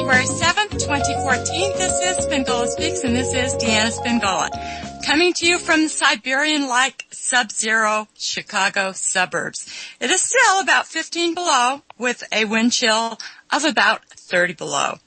February 7th, 2014. This is Spingola Speaks, and this is Deanna Spingola, coming to you from the Siberian-like sub-zero Chicago suburbs. It is still about 15 below with a wind chill of about 30 below.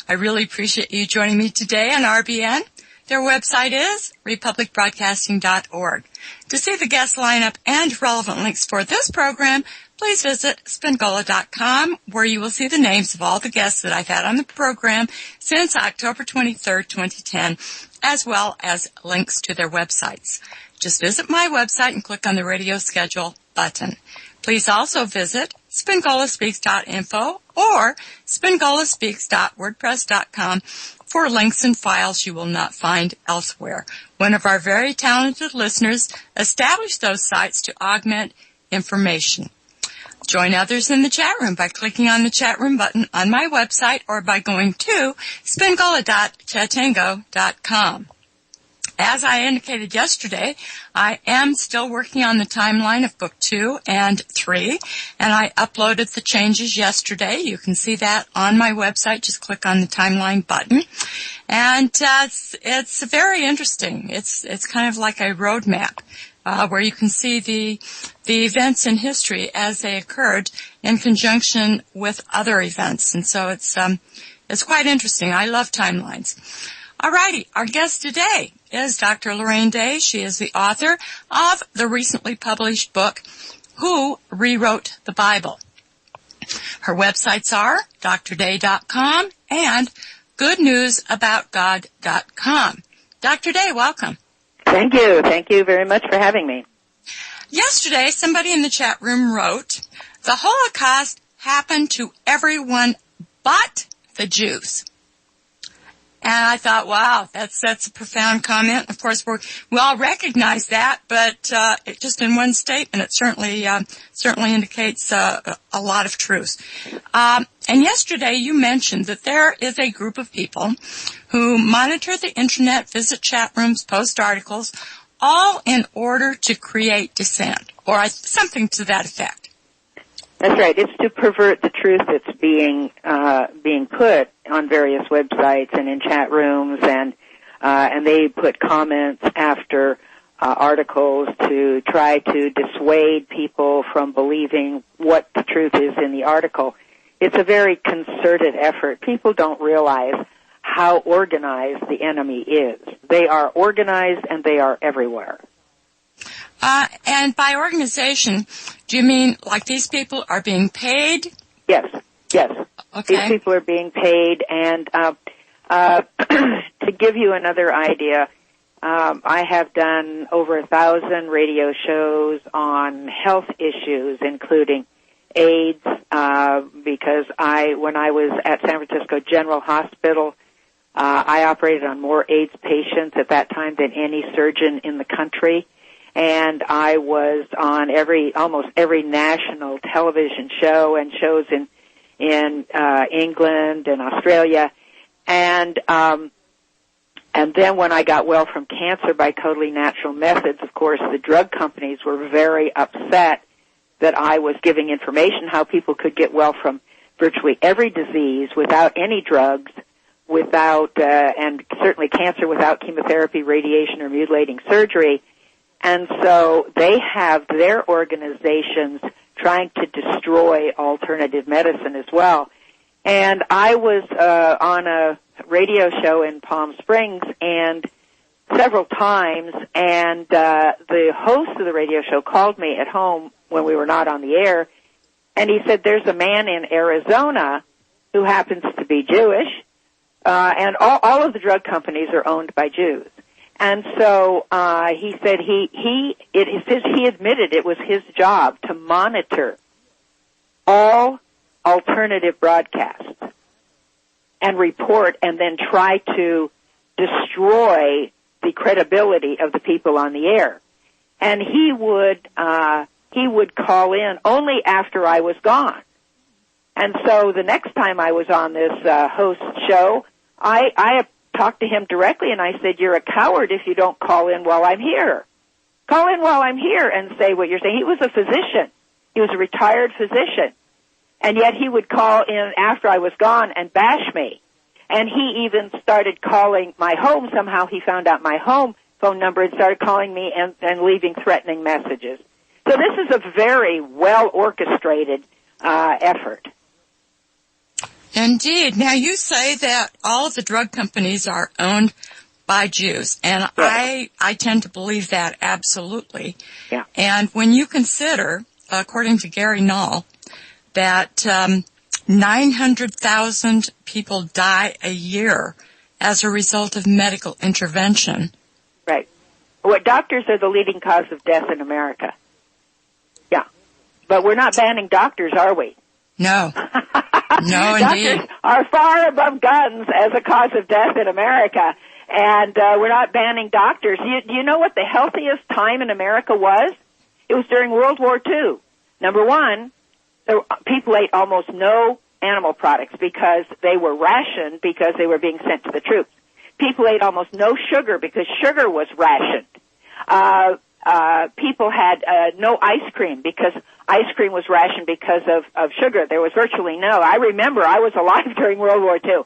I really appreciate you joining me today on RBN. Their website is republicbroadcasting.org. To see the guest lineup and relevant links for this program, please visit Spingola.com, where you will see the names of all the guests that I've had on the program since October 23rd, 2010, as well as links to their websites. Just visit my website and click on the radio schedule button. Please also visit SpingolaSpeaks.info or SpingolaSpeaks.wordpress.com for links and files you will not find elsewhere. One of our very talented listeners established those sites to augment information. Join others in the chat room by clicking on the chat room button on my website or by going to spingola.chatango.com. As I indicated yesterday, I am still working on the timeline of Book 2 and 3, and I uploaded the changes yesterday. You can see that on my website. Just click on the timeline button. And it's very interesting. It's kind of like a roadmap where you can see the events in history as they occurred in conjunction with other events. And so it's quite interesting. I love timelines. Alrighty, our guest today is Dr. Lorraine Day. She is the author of the recently published book, Who Rewrote the Bible? Her websites are drday.com and goodnewsaboutgod.com. Dr. Day, welcome. Thank you. Thank you very much for having me. Yesterday, somebody in the chat room wrote, the Holocaust happened to everyone but the Jews. And I thought, wow, that's a profound comment. Of course, we all recognize that, but just in one statement, it certainly indicates a lot of truth. And yesterday, you mentioned that there is a group of people who monitor the internet, visit chat rooms, post articles, all in order to create dissent, or something to that effect. That's right. It's to pervert the truth that's being put on various websites and in chat rooms, and they put comments after articles to try to dissuade people from believing what the truth is in the article. It's a very concerted effort. People don't realize how organized the enemy is. They are organized and they are everywhere. And by organization, do you mean like these people are being paid? Yes. Okay. These people are being paid, and to give you another idea, I have done over 1,000 radio shows on health issues, including AIDS, because when I was at San Francisco General Hospital, I operated on more AIDS patients at that time than any surgeon in the country. And I was on almost every national television show and shows in England and Australia. And then when I got well from cancer by totally natural methods, of course, the drug companies were very upset that I was giving information how people could get well from virtually every disease without any drugs, and certainly cancer without chemotherapy, radiation, or mutilating surgery. And so they have their organizations trying to destroy alternative medicine as well. And I was on a radio show in Palm Springs and several times, and the host of the radio show called me at home when we were not on the air, and he said, there's a man in Arizona who happens to be Jewish, and all of the drug companies are owned by Jews. And so he said he admitted it was his job to monitor all alternative broadcasts and report and then try to destroy the credibility of the people on the air. And he would call in only after I was gone. And so the next time I was on this host show, I talked to him directly, and I said, you're a coward if you don't call in while I'm here. Call in while I'm here and say what you're saying. He was a physician. He was a retired physician. And yet he would call in after I was gone and bash me And he even started calling my home. Somehow he found out my home phone number and started calling me and leaving threatening messages. So this is a very well-orchestrated effort. Indeed. Now, you say that all of the drug companies are owned by Jews, and Yes. I tend to believe that absolutely. Yeah. And when you consider, according to Gary Null, that 900,000 people die a year as a result of medical intervention. Right. Well, doctors are the leading cause of death in America. Yeah. But we're not banning doctors, are we? No. No, indeed. Doctors are far above guns as a cause of death in America, and we're not banning doctors. Do you know what the healthiest time in America was? It was during World War II. Number one, people ate almost no animal products because they were rationed because they were being sent to the troops. People ate almost no sugar because sugar was rationed. People had no ice cream because ice cream was rationed because of sugar. There was virtually no. I remember I was alive during World War II.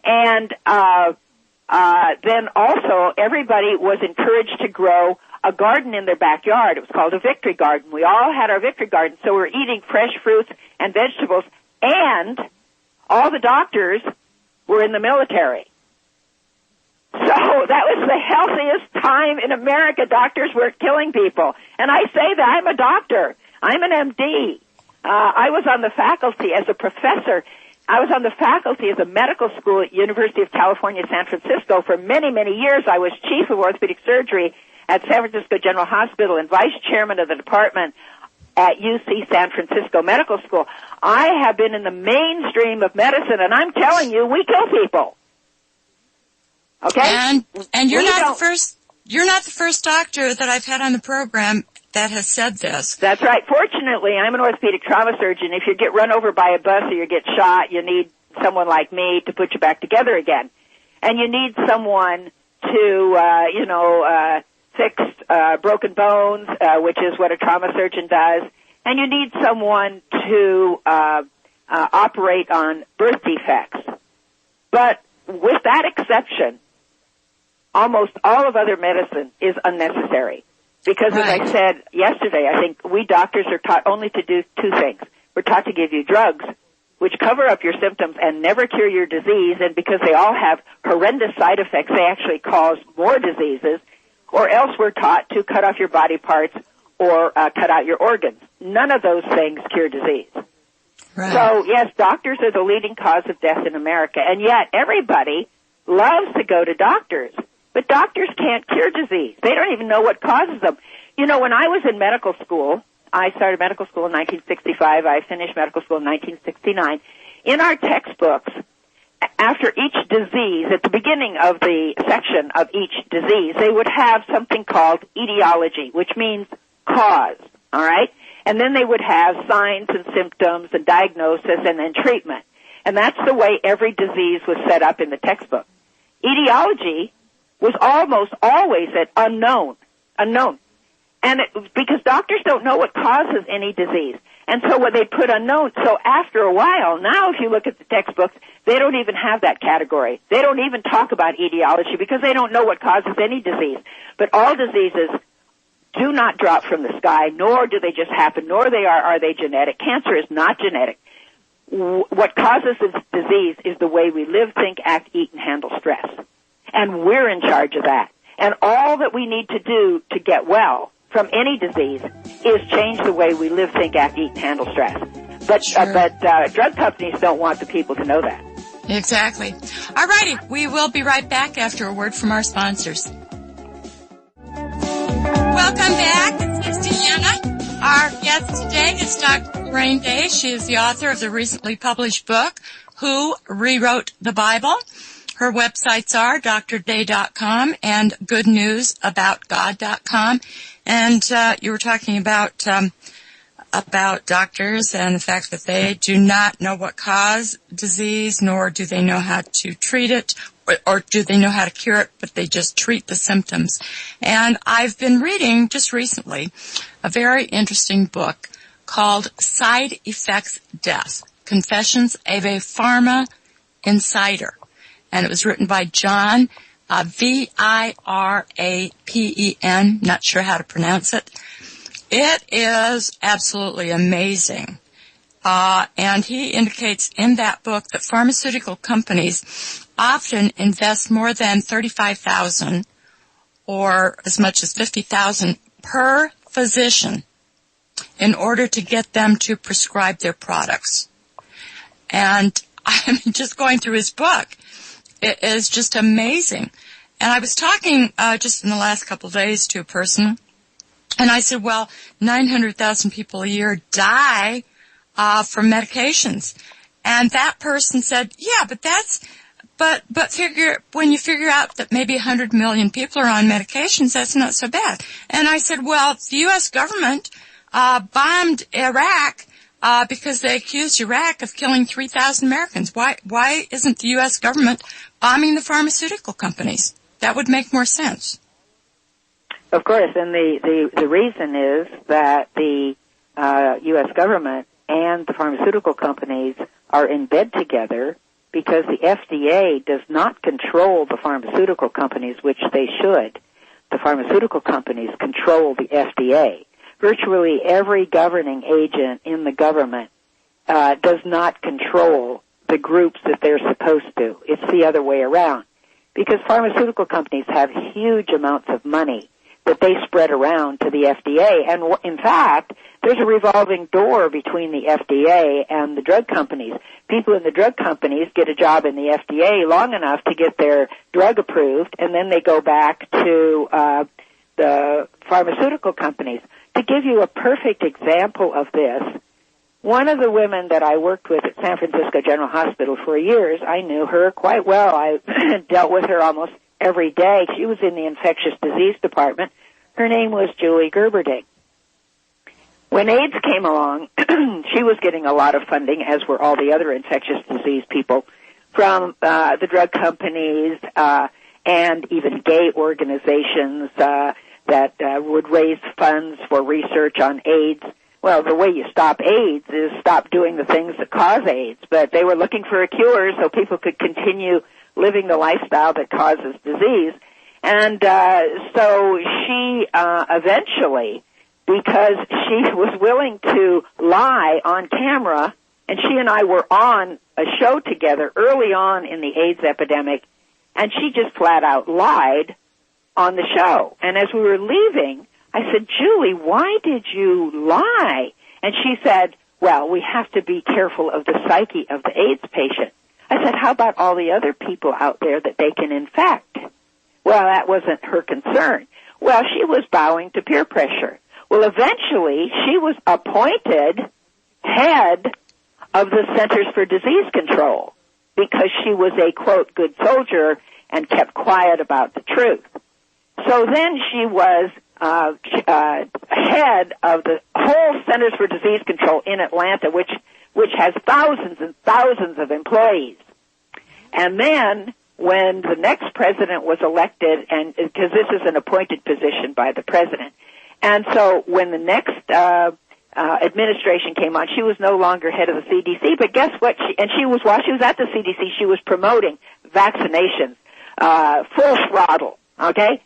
And then also everybody was encouraged to grow a garden in their backyard. It was called a victory garden. We all had our victory garden, so we're eating fresh fruits and vegetables, and all the doctors were in the military. So that was the healthiest time in America. Doctors were killing people. And I say that I'm a doctor. I'm an MD. I was on the faculty as a professor. I was on the faculty as a medical school at University of California, San Francisco. For many, many years, I was chief of orthopedic surgery at San Francisco General Hospital and vice chairman of the department at UC San Francisco Medical School. I have been in the mainstream of medicine, and I'm telling you, we kill people. Okay? And you're not the first doctor that I've had on the program that has said this. That's right. Fortunately, I'm an orthopedic trauma surgeon. If you get run over by a bus or you get shot, you need someone like me to put you back together again. And you need someone to, fix broken bones, which is what a trauma surgeon does. And you need someone to operate on birth defects. But with that exception, almost all of other medicine is unnecessary. Because right. As I said yesterday, I think we doctors are taught only to do two things. We're taught to give you drugs, which cover up your symptoms and never cure your disease, and because they all have horrendous side effects, they actually cause more diseases, or else we're taught to cut off your body parts or cut out your organs. None of those things cure disease. Right. So, yes, doctors are the leading cause of death in America, and yet everybody loves to go to doctors. But doctors can't cure disease. They don't even know what causes them. You know, when I was in medical school, I started medical school in 1965. I finished medical school in 1969. In our textbooks, after each disease, at the beginning of the section of each disease, they would have something called etiology, which means cause, all right? And then they would have signs and symptoms and diagnosis and then treatment. And that's the way every disease was set up in the textbook. Etiology was almost always at unknown. And because doctors don't know what causes any disease. And so what they put unknown. So after a while, now if you look at the textbooks, they don't even have that category. They don't even talk about etiology because they don't know what causes any disease. But all diseases do not drop from the sky, nor do they just happen, nor are they genetic. Cancer is not genetic. What causes this disease is the way we live, think, act, eat, and handle stress. And we're in charge of that. And all that we need to do to get well from any disease is change the way we live, think, act, eat, and handle stress. But drug companies don't want the people to know that. Exactly. All righty. We will be right back after a word from our sponsors. Welcome back. This is Deanna. Our guest today is Dr. Lorraine Day. She is the author of the recently published book, Who Rewrote the Bible? Her websites are drday.com and goodnewsaboutgod.com. And you were talking about doctors and the fact that they do not know what cause disease, nor do they know how to treat it, or do they know how to cure it, but they just treat the symptoms. And I've been reading just recently a very interesting book called Side Effects Death, Confessions of a Pharma Insider. and it was written by John Virapen. Not sure how to pronounce it. It is absolutely amazing. And he indicates in that book that pharmaceutical companies often invest more than $35,000 or as much as $50,000 per physician in order to get them to prescribe their products. And I'm just going through his book. It is just amazing. And I was talking just in the last couple of days to a person, and I said, well, 900,000 people a year die from medications. And that person said, yeah, but when you figure out that maybe 100 million people are on medications, that's not so bad. And I said, well, the U.S. government bombed Iraq because they accused Iraq of killing 3,000 Americans. Why isn't the U.S. government bombing the pharmaceutical companies? That would make more sense. Of course, and the reason is that the U.S. government and the pharmaceutical companies are in bed together because the FDA does not control the pharmaceutical companies, which they should. The pharmaceutical companies control the FDA. Virtually every governing agent in the government does not control the groups that they're supposed to. It's the other way around. Because pharmaceutical companies have huge amounts of money that they spread around to the FDA. And in fact, there's a revolving door between the FDA and the drug companies. People in the drug companies get a job in the FDA long enough to get their drug approved, and then they go back to the pharmaceutical companies. To give you a perfect example of this, one of the women that I worked with at San Francisco General Hospital for years, I knew her quite well. I dealt with her almost every day. She was in the infectious disease department. Her name was Julie Gerberding. When AIDS came along, she was getting a lot of funding, as were all the other infectious disease people, from the drug companies and even gay organizations that would raise funds for research on AIDS. Well, the way you stop AIDS is stop doing the things that cause AIDS. But they were looking for a cure so people could continue living the lifestyle that causes disease. And so she eventually, because she was willing to lie on camera, and she and I were on a show together early on in the AIDS epidemic, and she just flat out lied on the show. And as we were leaving, I said, Julie, why did you lie? And she said, well, we have to be careful of the psyche of the AIDS patient. I said, how about all the other people out there that they can infect? Well, that wasn't her concern. Well, she was bowing to peer pressure. Well, eventually, she was appointed head of the Centers for Disease Control because she was a, quote, good soldier and kept quiet about the truth. So then she was head of the whole Centers for Disease Control in Atlanta, which has thousands and thousands of employees. And then when the next president was elected, and because this is an appointed position by the president, and so when the next administration came on, she was no longer head of the CDC, but guess what? While she was at the CDC, she was promoting vaccinations, full throttle, okay?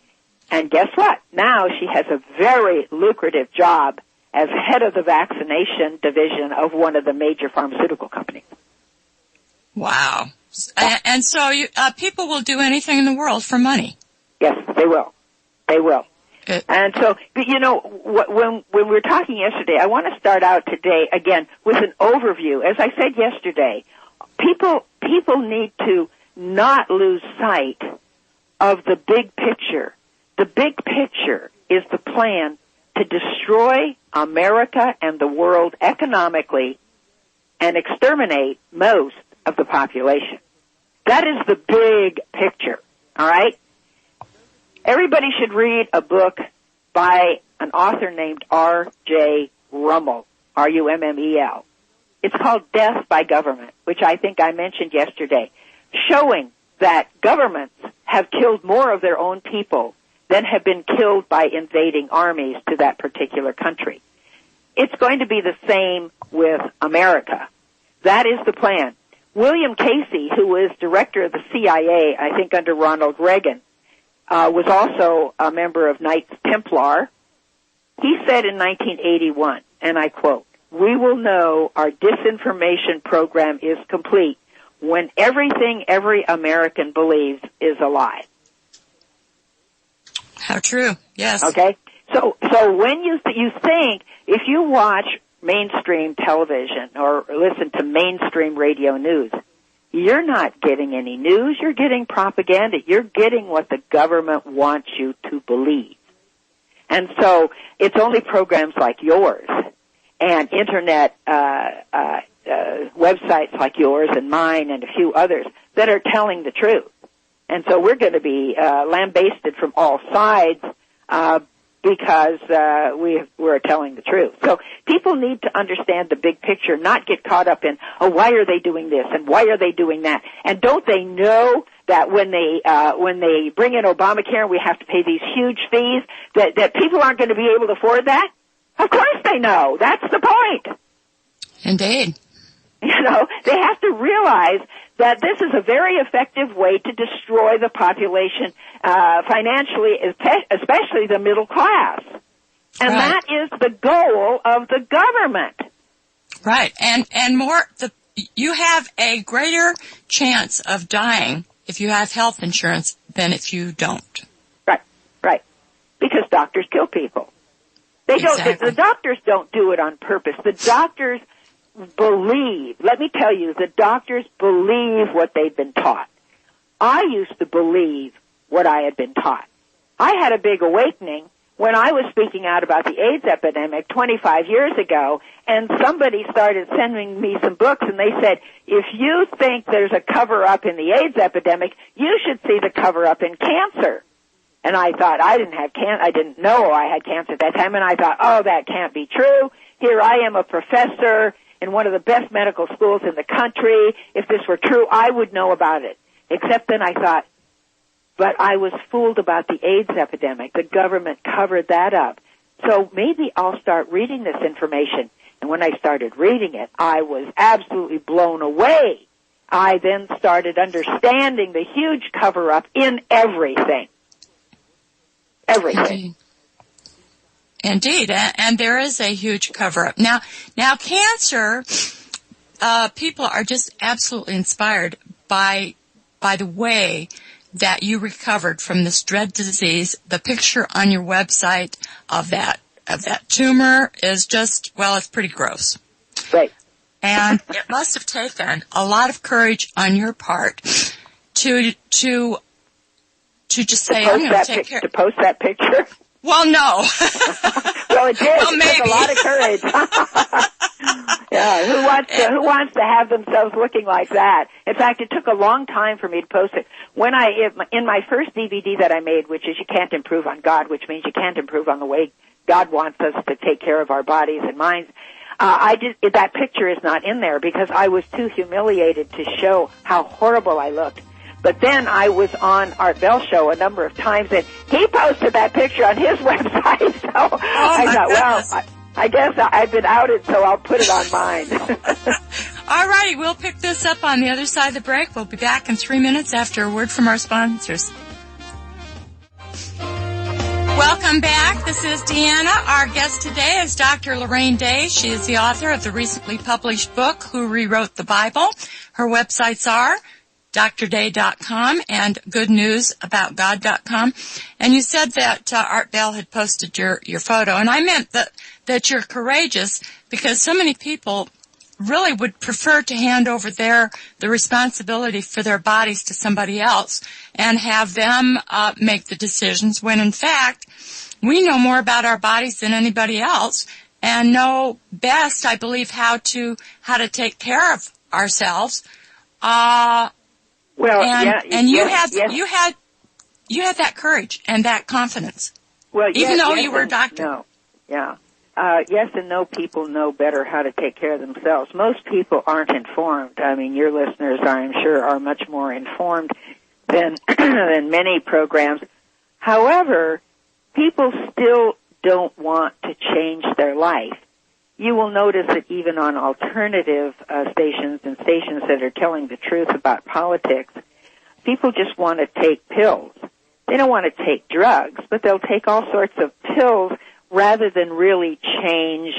And guess what? Now she has a very lucrative job as head of the vaccination division of one of the major pharmaceutical companies. Wow. And so people will do anything in the world for money. Yes, they will. They will. And so, you know, when we were talking yesterday, I want to start out today, again, with an overview. As I said yesterday, people need to not lose sight of the big picture. The big picture is the plan to destroy America and the world economically and exterminate most of the population. That is the big picture, all right? Everybody should read a book by an author named R.J. Rummel, R-U-M-M-E-L. It's called Death by Government, which I think I mentioned yesterday, showing that governments have killed more of their own people than have been killed by invading armies to that particular country. It's going to be the same with America. That is the plan. William Casey, who was director of the CIA, I think under Ronald Reagan, was also a member of Knights Templar. He said in 1981, and I quote, "We will know our disinformation program is complete when everything every American believes is a lie." How true. Yes. Okay. So when you think, if you watch mainstream television or listen to mainstream radio news, you're not getting any news. You're getting propaganda. You're getting what the government wants you to believe. And so it's only programs like yours and internet websites like yours and mine and a few others that are telling the truth. And so we're going to be lambasted from all sides because we're telling the truth. So people need to understand the big picture, not get caught up in, oh, why are they doing this and why are they doing that? And don't they know that when they bring in Obamacare and we have to pay these huge fees, that people aren't going to be able to afford that? Of course they know. That's the point. Indeed. You know, they have to realize that this is a very effective way to destroy the population financially, especially the middle class. And right. That is the goal of the government. Right. And more, you have a greater chance of dying if you have health insurance than if you don't. Right. Because doctors kill people. They exactly. don't, the doctors don't do it on purpose. The doctors believe, let me tell you, the doctors believe what they've been taught. I used to believe what I had been taught. I had a big awakening when I was speaking out about the AIDS epidemic 25 years ago, and somebody started sending me some books, and they said, if you think there's a cover-up in the AIDS epidemic, you should see the cover-up in cancer. And I thought, I didn't know I had cancer at that time, and I thought, oh, that can't be true. Here I am, a professor in one of the best medical schools in the country. If this were true, I would know about it. Except then I thought, but I was fooled about the AIDS epidemic. The government covered that up. So maybe I'll start reading this information. And when I started reading it, I was absolutely blown away. I then started understanding the huge cover-up in everything. Everything. Indeed. And there is a huge cover-up. Now cancer, people are just absolutely inspired by the way that you recovered from this dread disease. The picture on your website of that tumor is just, well, it's pretty gross. Right. And it must have taken a lot of courage on your part to just say, I'm going to take care. To post that picture? Well, no. Well, it did. Well, maybe. It took a lot of courage. Yeah, who wants to have themselves looking like that? In fact, it took a long time for me to post it. In my first DVD that I made, which is You Can't Improve on God, which means you can't improve on the way God wants us to take care of our bodies and minds, that picture is not in there because I was too humiliated to show how horrible I looked. But then I was on Art Bell's show a number of times, and he posted that picture on his website. So I thought, well, I guess I've been outed, so I'll put it on mine. All righty, we'll pick this up on the other side of the break. We'll be back in 3 minutes after a word from our sponsors. Welcome back. This is Deanna. Our guest today is Dr. Lorraine Day. She is the author of the recently published book, Who Rewrote the Bible. Her websites are drday.com and goodnewsaboutgod.com. And you said that Art Bell had posted your photo, and I meant that you're courageous because so many people really would prefer to hand over the responsibility for their bodies to somebody else and have them make the decisions when in fact we know more about our bodies than anybody else and know best, I believe, how to take care of ourselves. Well, and you had that courage and that confidence. Well, even though you were a doctor. No, yeah. Yes and no people know better how to take care of themselves. Most people aren't informed. I mean, your listeners, I'm sure, are much more informed than many programs. However, people still don't want to change their life. you will notice that even on alternative stations and stations that are telling the truth about politics, people just want to take pills. They don't want to take drugs, but they'll take all sorts of pills rather than really change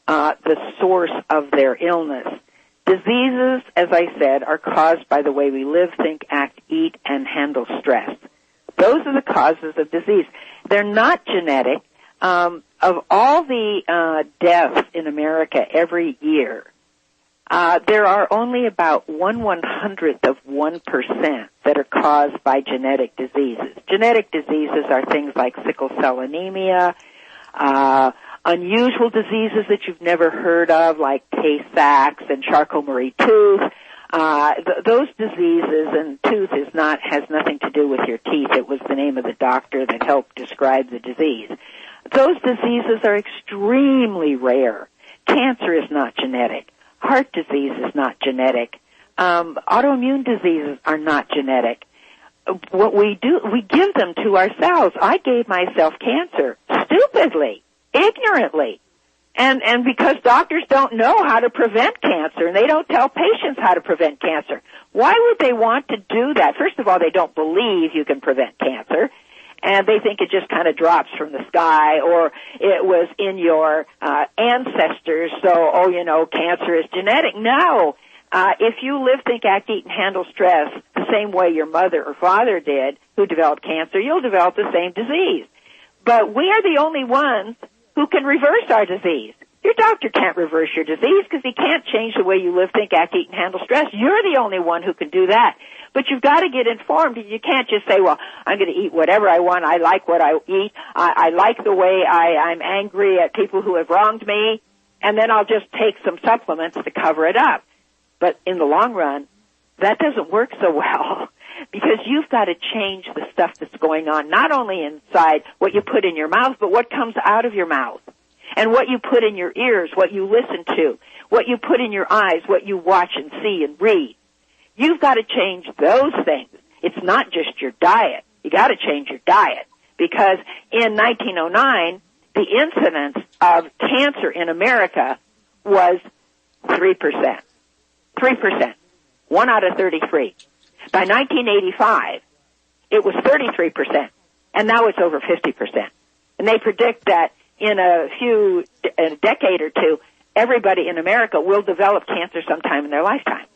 the source of their illness. Diseases, as I said, are caused by the way we live, think, act, eat, and handle stress. Those are the causes of disease. They're not genetic. Of all the deaths in America every year, there are only about 1/100th of 1% that are caused by genetic diseases. Genetic diseases are things like sickle cell anemia, unusual diseases that you've never heard of, like Tay-Sachs and Charcot-Marie-Tooth. Those diseases, and tooth has nothing to do with your teeth. It was the name of the doctor that helped describe the disease. Those diseases are extremely rare. Cancer is not genetic. Heart disease is not genetic. Autoimmune diseases are not genetic. What we do, we give them to ourselves. I gave myself cancer stupidly, ignorantly. And because doctors don't know how to prevent cancer, and they don't tell patients how to prevent cancer. Why would they want to do that? First of all, they don't believe you can prevent cancer, and they think it just kind of drops from the sky, or it was in your ancestors, so, cancer is genetic. No. If you live, think, act, eat, and handle stress the same way your mother or father did who developed cancer, you'll develop the same disease. But we are the only ones who can reverse our disease. Your doctor can't reverse your disease because he can't change the way you live, think, act, eat, and handle stress. You're the only one who can do that. But you've got to get informed. You can't just say, well, I'm going to eat whatever I want. I like what I eat. I like the way I'm angry at people who have wronged me, and then I'll just take some supplements to cover it up. But in the long run, that doesn't work so well because you've got to change the stuff that's going on, not only inside what you put in your mouth, but what comes out of your mouth. And what you put in your ears, what you listen to, what you put in your eyes, what you watch and see and read. You've got to change those things. It's not just your diet. You got to change your diet because in 1909, the incidence of cancer in America was 3%. 3%. 1 out of 33. By 1985, it was 33%, and now it's over 50%. And they predict that in a decade or two, everybody in America will develop cancer sometime in their lifetime.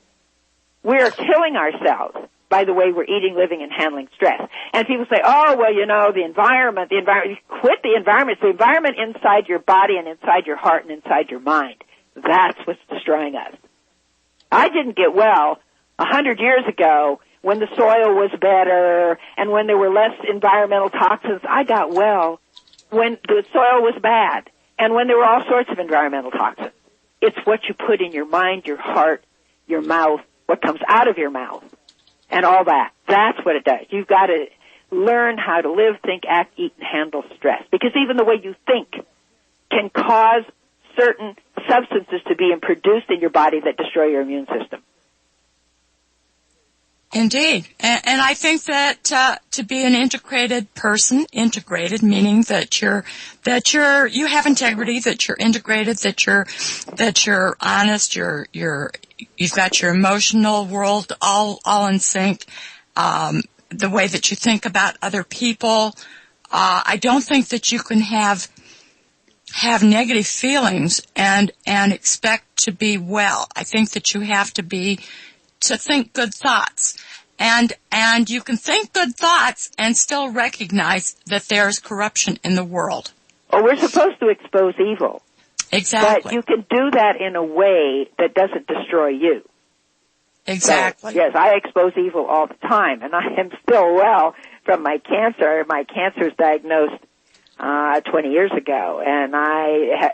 We're killing ourselves by the way we're eating, living, and handling stress. And people say, oh, well, the environment, quit the environment. It's the environment inside your body and inside your heart and inside your mind. That's what's destroying us. I didn't get well 100 years ago when the soil was better and when there were less environmental toxins. I got well when the soil was bad and when there were all sorts of environmental toxins. It's what you put in your mind, your heart, your mouth, what comes out of your mouth, and all that. That's what it does. You've got to learn how to live, think, act, eat, and handle stress. Because even the way you think can cause certain substances to be produced in your body that destroy your immune system. Indeed. And I think that to be an integrated person, integrated meaning that you have integrity, that you're integrated, that you're honest, you've got your emotional world all in sync, the way that you think about other people. I don't think that you can have negative feelings and expect to be well. I think that you have to think good thoughts. And you can think good thoughts and still recognize that there's corruption in the world. Oh, we're supposed to expose evil. Exactly. But you can do that in a way that doesn't destroy you. Exactly. So, yes, I expose evil all the time, and I am still well from my cancer. My cancer was diagnosed 20 years ago, and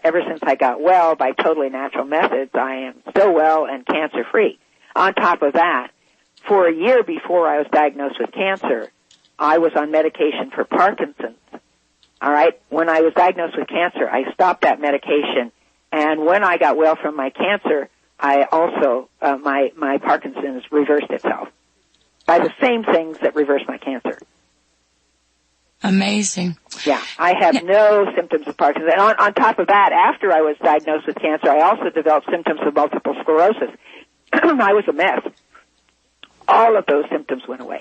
ever since I got well by totally natural methods, I am still well and cancer-free. On top of that, for a year before I was diagnosed with cancer, I was on medication for Parkinson's. All right? When I was diagnosed with cancer, I stopped that medication, and when I got well from my cancer, I also, my Parkinson's reversed itself by the same things that reversed my cancer. Amazing. Yeah, I have no symptoms of Parkinson's. And on top of that, after I was diagnosed with cancer, I also developed symptoms of multiple sclerosis. I was a mess. All of those symptoms went away.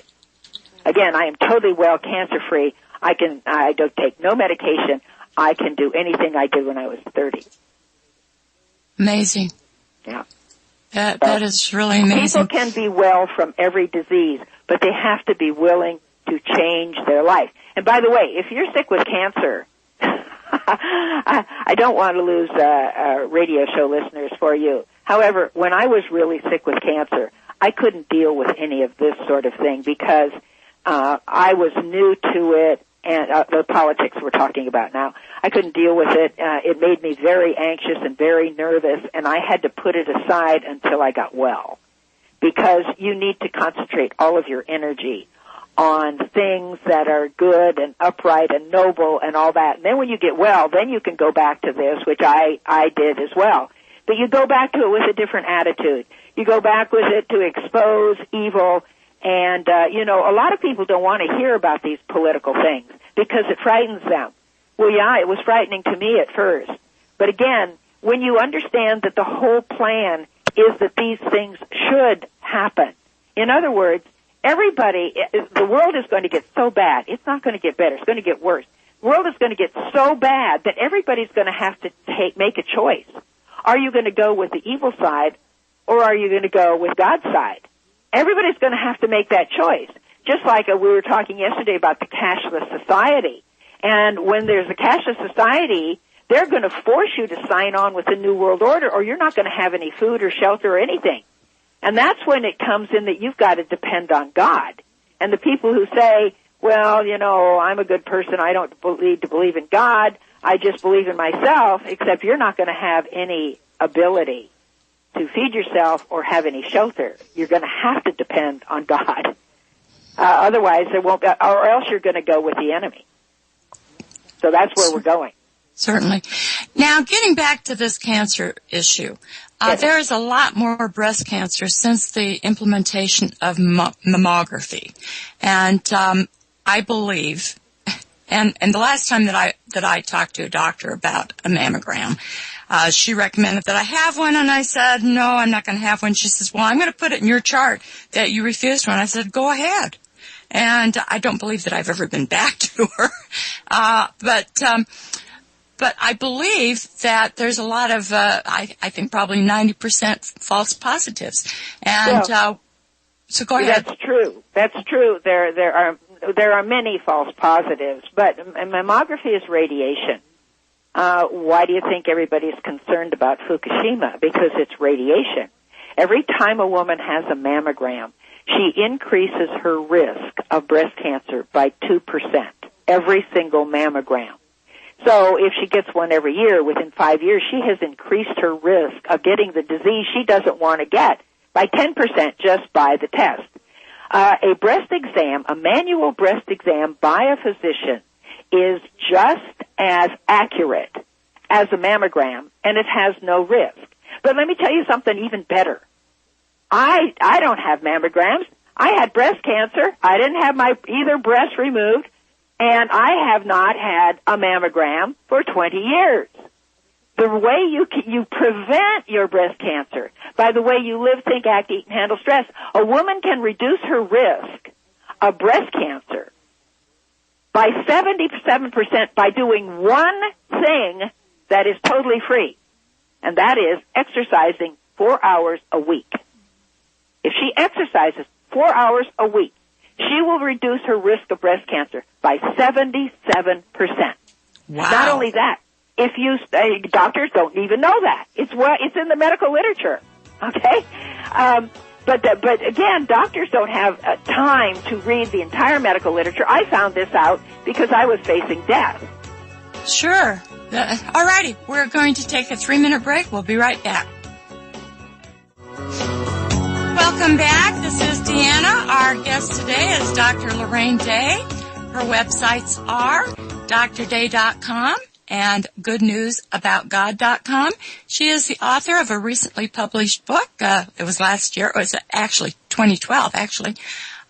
Again, I am totally well, cancer-free. I don't take no medication. I can do anything I did when I was 30. Amazing. Yeah. That is really amazing. People can be well from every disease, but they have to be willing to change their life. And by the way, if you're sick with cancer, I don't want to lose radio show listeners for you. However, when I was really sick with cancer, I couldn't deal with any of this sort of thing because I was new to it, and the politics we're talking about now. I couldn't deal with it. It made me very anxious and very nervous, and I had to put it aside until I got well, because you need to concentrate all of your energy on things that are good and upright and noble and all that. And then when you get well, then you can go back to this, which I did as well. But you go back to it with a different attitude. You go back with it to expose evil. And, a lot of people don't want to hear about these political things because it frightens them. Well, yeah, it was frightening to me at first. But again, when you understand that the whole plan is that these things should happen. In other words, the world is going to get so bad. It's not going to get better. It's going to get worse. The world is going to get so bad that everybody's going to have to make a choice. Are you going to go with the evil side, or are you going to go with God's side? Everybody's going to have to make that choice. Just like we were talking yesterday about the cashless society. And when there's a cashless society, they're going to force you to sign on with the New World Order, or you're not going to have any food or shelter or anything. And that's when it comes in that you've got to depend on God. And the people who say, well, I'm a good person, I don't need to believe in God, I just believe in myself, except you're not going to have any ability to feed yourself or have any shelter. You're going to have to depend on God. Otherwise, there won't be, or else you're going to go with the enemy. So that's where we're going. Certainly. Now, getting back to this cancer issue, yes. There is a lot more breast cancer since the implementation of mammography. And I believe, and the last time that I talked to a doctor about a mammogram, she recommended that I have one, and I said, no, I'm not going to have one. She says, well, I'm going to put it in your chart that you refused one. I said, go ahead. And I don't believe that I've ever been back to her. But I believe that there's a lot of, I think probably 90% false positives. And, so go ahead. That's true. That's true. There are many false positives, but mammography is radiation. Why do you think everybody's concerned about Fukushima? Because it's radiation. Every time a woman has a mammogram, she increases her risk of breast cancer by 2%, every single mammogram. So if she gets one every year, within 5 years, she has increased her risk of getting the disease she doesn't want to get by 10% just by the test. A breast exam, a manual breast exam by a physician, is just as accurate as a mammogram, and it has no risk. But let me tell you something even better. I don't have mammograms. I had breast cancer. I didn't have my either breast removed, and I have not had a mammogram for 20 years. The way you prevent your breast cancer, by the way you live, think, act, eat, and handle stress, a woman can reduce her risk of breast cancer by 77% by doing one thing that is totally free, and that is exercising 4 hours a week. If she exercises 4 hours a week, she will reduce her risk of breast cancer by 77%. Wow. Not only that, if you doctors don't even know that. It's in the medical literature. Okay? But again, doctors don't have time to read the entire medical literature. I found this out because I was facing death. Sure. All righty. We're going to take a 3-minute break. We'll be right back. Welcome back. This is Deanna. Our guest today is Dr. Lorraine Day. Her websites are drday.com and goodnewsaboutgod.com. She is the author of a recently published book. It was last year. It was actually 2012, actually.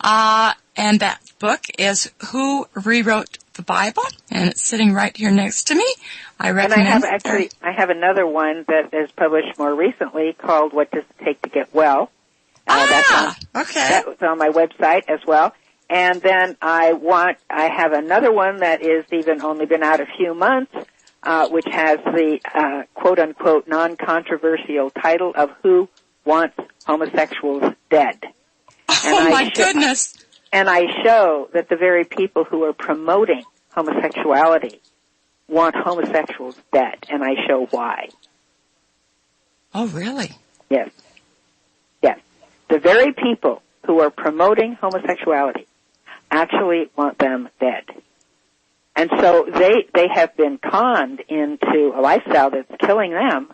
And that book is Who Rewrote the Bible, and it's sitting right here next to me. I recommend. And I have another one that is published more recently called "What Does It Take to Get Well." Okay. That was on my website as well. And then I have another one that is even only been out a few months, which has the quote unquote non-controversial title of "Who Wants Homosexuals Dead?" Oh my goodness. And I show that the very people who are promoting homosexuality want homosexuals dead, and I show why. Oh, really? Yes. Yes. The very people who are promoting homosexuality actually want them dead. And so they have been conned into a lifestyle that's killing them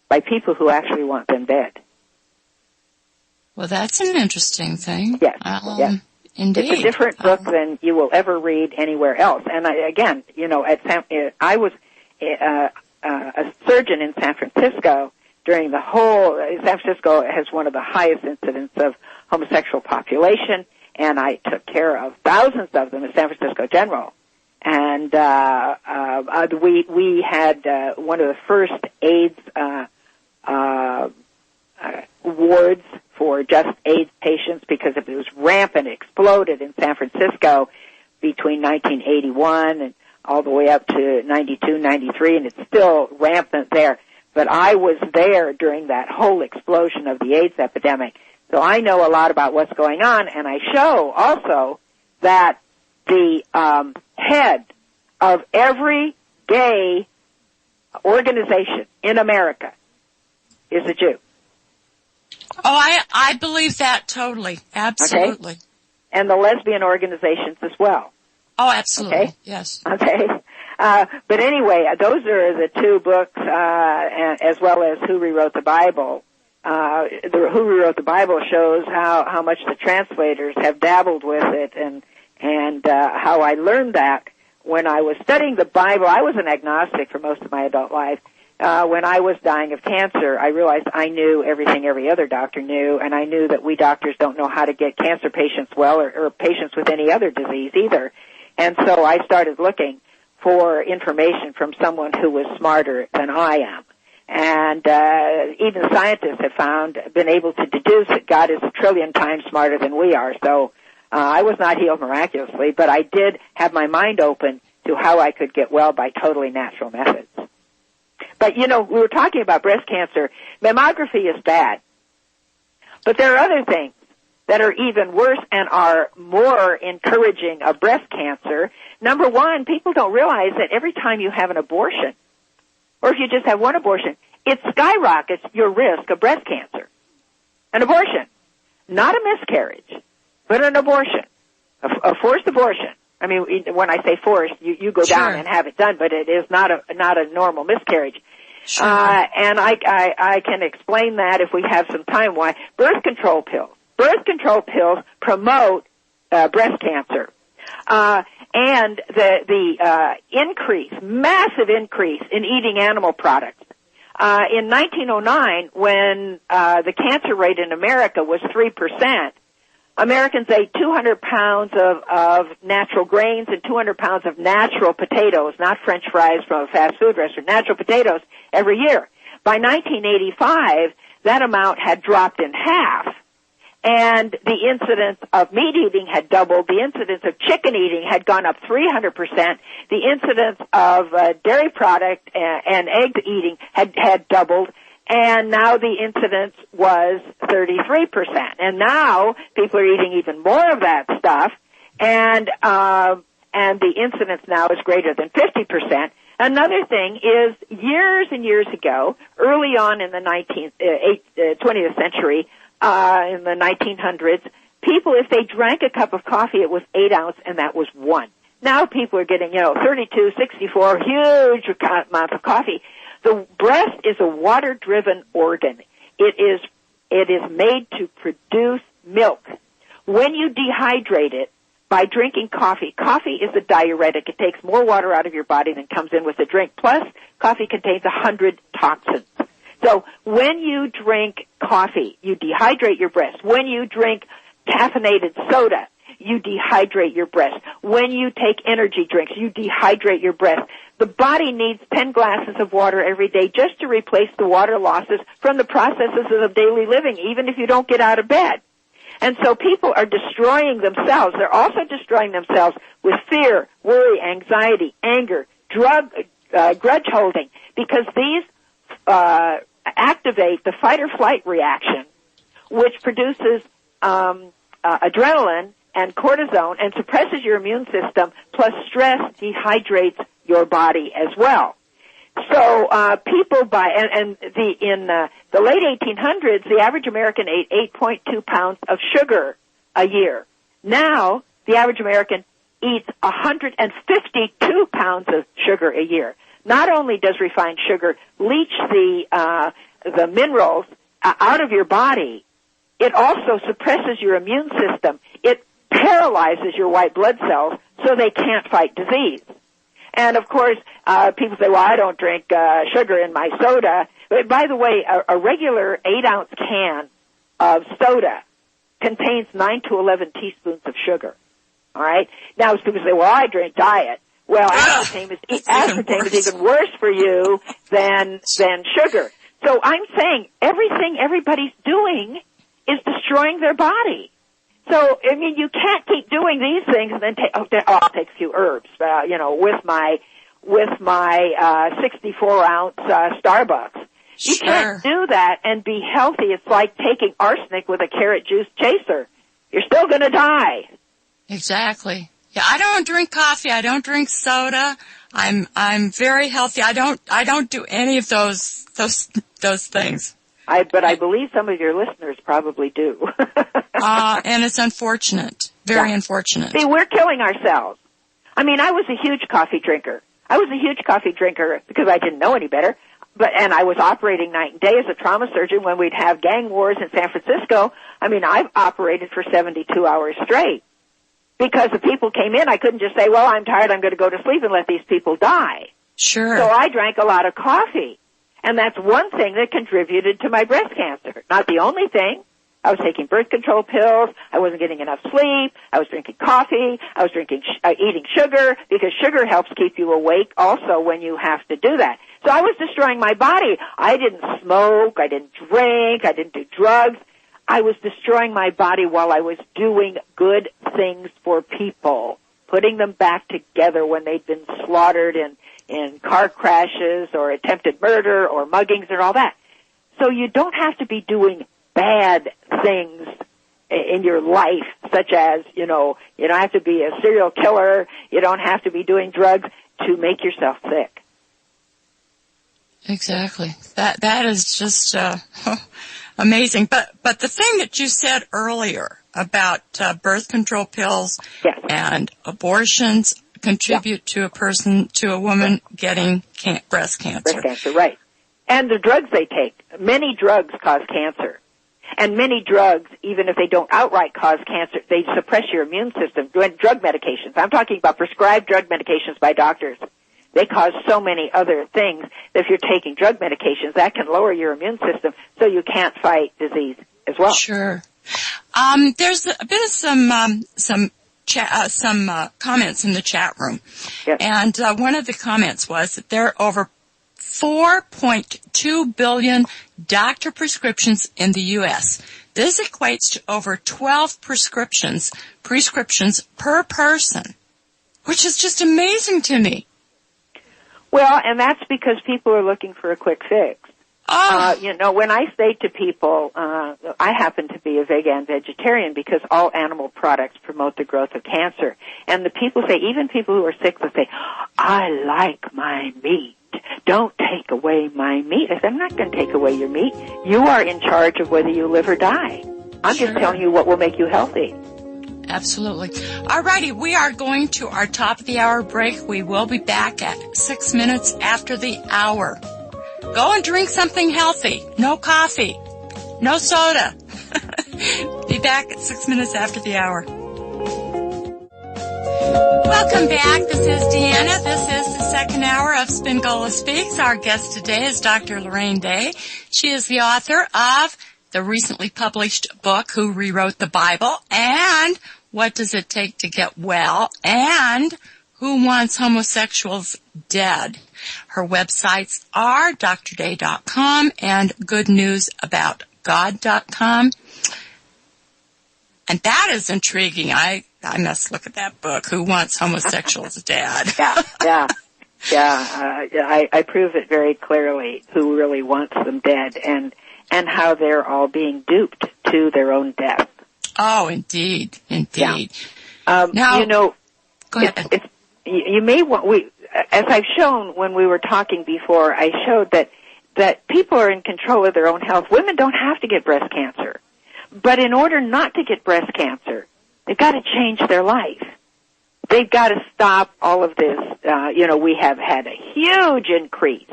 by people who actually want them dead. Well, that's an interesting thing. Yes. Yes. Indeed. It's a different book than you will ever read anywhere else. And I was a surgeon in San Francisco during the whole. San Francisco has one of the highest incidents of homosexual population, and I took care of thousands of them at San Francisco General. And we had one of the first AIDS wards for just AIDS patients because it was rampant, exploded in San Francisco between 1981 and all the way up to 92, 93, and it's still rampant there. But I was there during that whole explosion of the AIDS epidemic, so I know a lot about what's going on, and I show also that the head of every gay organization in America is a Jew. Oh, I believe that totally. Absolutely. Okay? And the lesbian organizations as well. Oh, absolutely. Okay? Yes. Okay. But anyway, those are the two books, as well as Who Rewrote the Bible. Who Rewrote the Bible shows how much the translators have dabbled with it and how I learned that when I was studying the Bible. I was an agnostic for most of my adult life. When I was dying of cancer, I realized I knew everything every other doctor knew, and I knew that we doctors don't know how to get cancer patients well or patients with any other disease either. And so I started looking for information from someone who was smarter than I am. And even scientists have been able to deduce that God is 1 trillion times smarter than we are. So I was not healed miraculously, but I did have my mind open to how I could get well by totally natural methods. But, we were talking about breast cancer. Mammography is bad. But there are other things that are even worse and are more encouraging of breast cancer. Number one, people don't realize that every time you have an abortion, or if you just have one abortion, it skyrockets your risk of breast cancer. An abortion. Not a miscarriage, but an abortion. A forced abortion. I mean, when I say forced, you go Sure. down and have it done, but it is not a normal miscarriage. Sure. And I can explain that if we have some time why. Birth control pills. Birth control pills promote breast cancer. And the massive increase in eating animal products. In 1909, when the cancer rate in America was 3%, Americans ate 200 pounds of natural grains and 200 pounds of natural potatoes, not French fries from a fast food restaurant, natural potatoes every year. By 1985, that amount had dropped in half, and the incidence of meat eating had doubled. The incidence of chicken eating had gone up 300%. The incidence of dairy product and egg eating had doubled. And now the incidence was 33%. And now people are eating even more of that stuff, and the incidence now is greater than 50%. Another thing is, years and years ago, early on in the 20th century, in the 1900s, people, if they drank a cup of coffee, it was 8 ounces, and that was one. Now people are getting, 32, 64, huge amounts of coffee. The breast is a water-driven organ. It is made to produce milk. When you dehydrate it by drinking coffee is a diuretic. It takes more water out of your body than comes in with the drink. Plus, coffee contains 100 toxins. So when you drink coffee, you dehydrate your breast. When you drink caffeinated soda, you dehydrate your breast. When you take energy drinks, you dehydrate your breast. The body needs 10 glasses of water every day just to replace the water losses from the processes of daily living, even if you don't get out of bed. And so people are destroying themselves. They're also destroying themselves with fear, worry, anxiety, anger, grudge holding, because these activate the fight or flight reaction, which produces adrenaline and cortisone and suppresses your immune system, plus stress dehydrates your body as well. So people in the late 1800s, the average American ate 8.2 pounds of sugar a year. Now, the average American eats 152 pounds of sugar a year. Not only does refined sugar leach the minerals out of your body, it also suppresses your immune system. It paralyzes your white blood cells so they can't fight disease. And of course, people say, well, I don't drink sugar in my soda. But by the way, a regular 8-ounce can of soda contains 9 to 11 teaspoons of sugar. All right? Now, people say, well, I drink diet. Well, aspartame is even worse for you than sugar. So I'm saying everything everybody's doing is destroying their body. So, I mean, you can't keep doing these things and then I'll take a few herbs, with my 64-ounce Starbucks. You can't do that and be healthy. It's like taking arsenic with a carrot juice chaser. You're still going to die. Exactly. Yeah, I don't drink coffee. I don't drink soda. I'm very healthy. I don't do any of those things. But I believe some of your listeners probably do. And it's unfortunate. Very unfortunate. See, we're killing ourselves. I mean, I was a huge coffee drinker. Because I didn't know any better. And I was operating night and day as a trauma surgeon when we'd have gang wars in San Francisco. I mean, I've operated for 72 hours straight. Because if people came in, I couldn't just say, well, I'm tired, I'm going to go to sleep and let these people die. Sure. So I drank a lot of coffee. And that's one thing that contributed to my breast cancer. Not the only thing. I was taking birth control pills. I wasn't getting enough sleep. I was drinking coffee. I was eating sugar, because sugar helps keep you awake also when you have to do that. So I was destroying my body. I didn't smoke. I didn't drink. I didn't do drugs. I was destroying my body while I was doing good things for people, putting them back together when they'd been slaughtered in car crashes or attempted murder or muggings and all that. So you don't have to be doing bad things in your life, such as, you don't have to be a serial killer. You don't have to be doing drugs to make yourself sick. Exactly. That is just amazing. But the thing that you said earlier about birth control pills and abortions contribute to a woman getting breast cancer. Breast cancer, right. And the drugs they take. Many drugs cause cancer. And many drugs, even if they don't outright cause cancer, they suppress your immune system. Drug medications. I'm talking about prescribed drug medications by doctors. They cause so many other things that if you're taking drug medications, that can lower your immune system so you can't fight disease as well. Sure. There's been some comments in the chat room. Yes. And one of the comments was that there are over 4.2 billion doctor prescriptions in the U.S. This equates to over 12 prescriptions per person, which is just amazing to me. Well, and that's because people are looking for a quick fix. When I say to people, I happen to be a vegan vegetarian because all animal products promote the growth of cancer. And the people say, even people who are sick will say, I like my meat. Don't take away my meat. I said, I'm not going to take away your meat. You are in charge of whether you live or die. I'm just telling you what will make you healthy. Absolutely. All righty, we are going to our top of the hour break. We will be back at 6 minutes after the hour. Go and drink something healthy. No coffee. No soda. Be back at 6 minutes after the hour. Welcome back. This is Deanna. This is the second hour of Spingola Speaks. Our guest today is Dr. Lorraine Day. She is the author of the recently published book, Who Rewrote the Bible, and What does it take to get well? And who wants homosexuals dead? Her websites are drday.com and goodnewsaboutgod.com. And that is intriguing. I must look at that book, Who Wants Homosexuals Dead? Yeah. I prove it very clearly who really wants them dead and how they're all being duped to their own death. Oh, indeed. Yeah. Now, go ahead. You may want, as I've shown when we were talking before, I showed that people are in control of their own health. Women don't have to get breast cancer. But in order not to get breast cancer, they've got to change their life. They've got to stop all of this. We have had a huge increase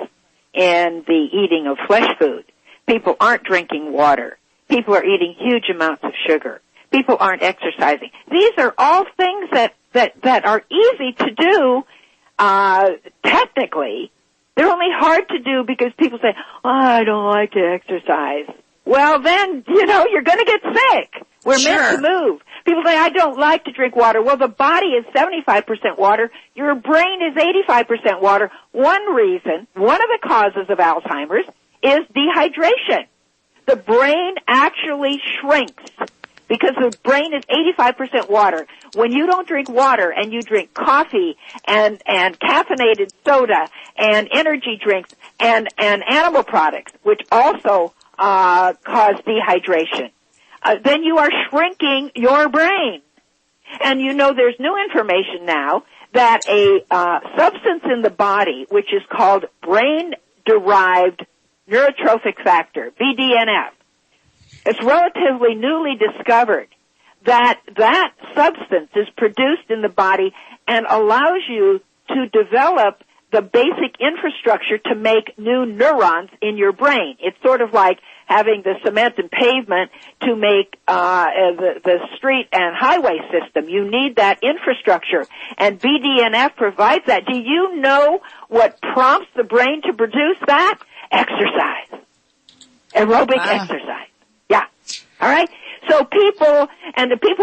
in the eating of flesh food. People aren't drinking water. People are eating huge amounts of sugar. People aren't exercising. These are all things that are easy to do, technically. They're only hard to do because people say, I don't like to exercise. Well, then, you're going to get sick. We're meant to move. People say, I don't like to drink water. Well, the body is 75% water. Your brain is 85% water. One of the causes of Alzheimer's is dehydration. The brain actually shrinks because the brain is 85% water. When you don't drink water and you drink coffee and caffeinated soda and energy drinks and animal products, which also cause dehydration, then you are shrinking your brain. And there's new information now that a substance in the body, which is called brain-derived neurotrophic factor, BDNF, it's relatively newly discovered that substance is produced in the body and allows you to develop the basic infrastructure to make new neurons in your brain. It's sort of like having the cement and pavement to make the street and highway system. You need that infrastructure, and BDNF provides that. Do you know what prompts the brain to produce that? Exercise. Aerobic exercise. Yeah. All right? So people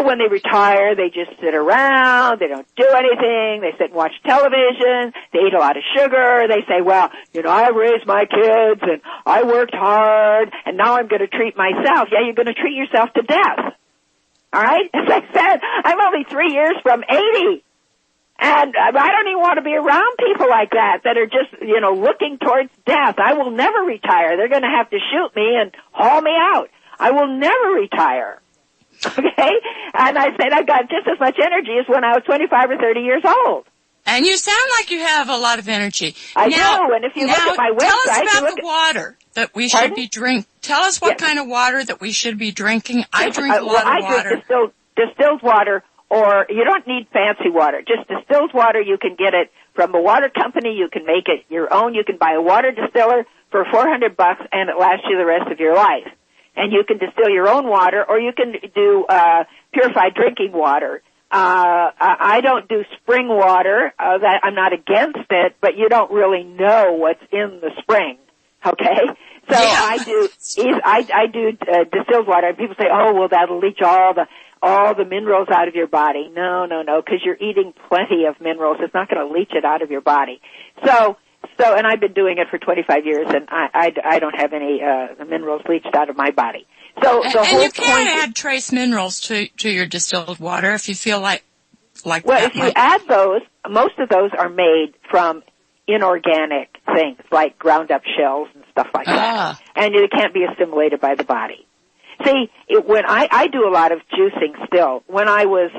when they retire, they just sit around, they don't do anything, they sit and watch television, they eat a lot of sugar, they say, well, I raised my kids and I worked hard and now I'm going to treat myself. Yeah, you're going to treat yourself to death. All right? As I said, I'm only 3 years from 80. And I don't even want to be around people like that are just, looking towards death. I will never retire. They're going to have to shoot me and haul me out. I will never retire. Okay? And I said I've got just as much energy as when I was 25 or 30 years old. And you sound like you have a lot of energy. I know, and if you look at my website... Tell us about the water that we should be drinking. Tell us what kind of water that we should be drinking. I drink a lot of water. I drink distilled water, or you don't need fancy water. Just distilled water, you can get it from a water company. You can make it your own. You can buy a water distiller for $400, and it lasts you the rest of your life. And you can distill your own water, or you can do purified drinking water. I don't do spring water. That I'm not against it, but you don't really know what's in the spring. Okay, so I do distilled water. And people say, "Oh, well, that'll leach all the minerals out of your body." No, because you're eating plenty of minerals. It's not going to leach it out of your body. So, and I've been doing it for 25 years, and I don't have any minerals leached out of my body. So the whole you can add trace minerals to your distilled water if you feel like well, that. If you add those, most of those are made from inorganic things like ground up shells and stuff like that, and it can't be assimilated by the body. See, when I do a lot of juicing still. When I was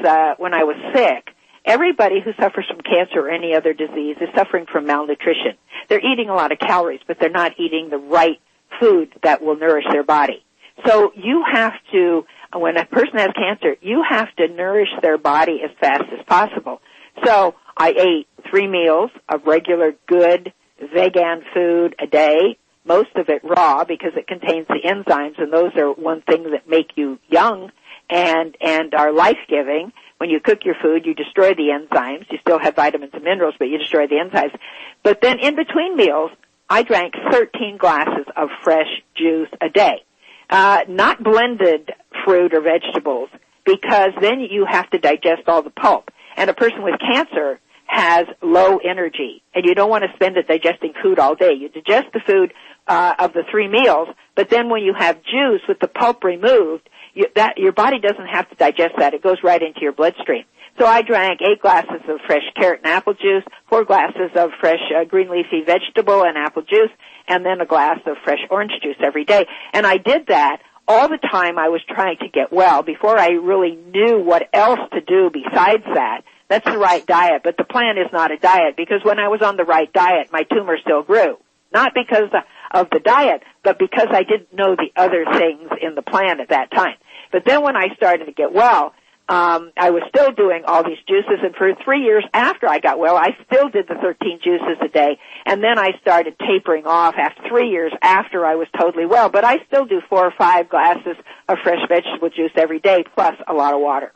sick, everybody who suffers from cancer or any other disease is suffering from malnutrition. They're eating a lot of calories, but they're not eating the right food that will nourish their body. So you have to, when a person has cancer, you have to nourish their body as fast as possible. So I ate 3 meals of regular good vegan food a day, most of it raw because it contains the enzymes, and those are one thing that make you young and are life-giving. When you cook your food, you destroy the enzymes. You still have vitamins and minerals, but you destroy the enzymes. But then in between meals, I drank 13 glasses of fresh juice a day. Not blended fruit or vegetables, because then you have to digest all the pulp. And a person with cancer has low energy, and you don't want to spend it digesting food all day. You digest the food of the 3 meals, but then when you have juice with the pulp removed, your body doesn't have to digest that. It goes right into your bloodstream. So I drank 8 glasses of fresh carrot and apple juice, 4 glasses of fresh green leafy vegetable and apple juice, and then a glass of fresh orange juice every day. And I did that all the time I was trying to get well before I really knew what else to do besides that. That's the right diet, but the plan is not a diet, because when I was on the right diet, my tumor still grew. Not because of the diet, but because I didn't know the other things in the plan at that time. But then when I started to get well, I was still doing all these juices, and for 3 years after I got well, I still did the 13 juices a day, and then I started tapering off after 3 years after I was totally well. But I still do 4 or 5 glasses of fresh vegetable juice every day, plus a lot of water.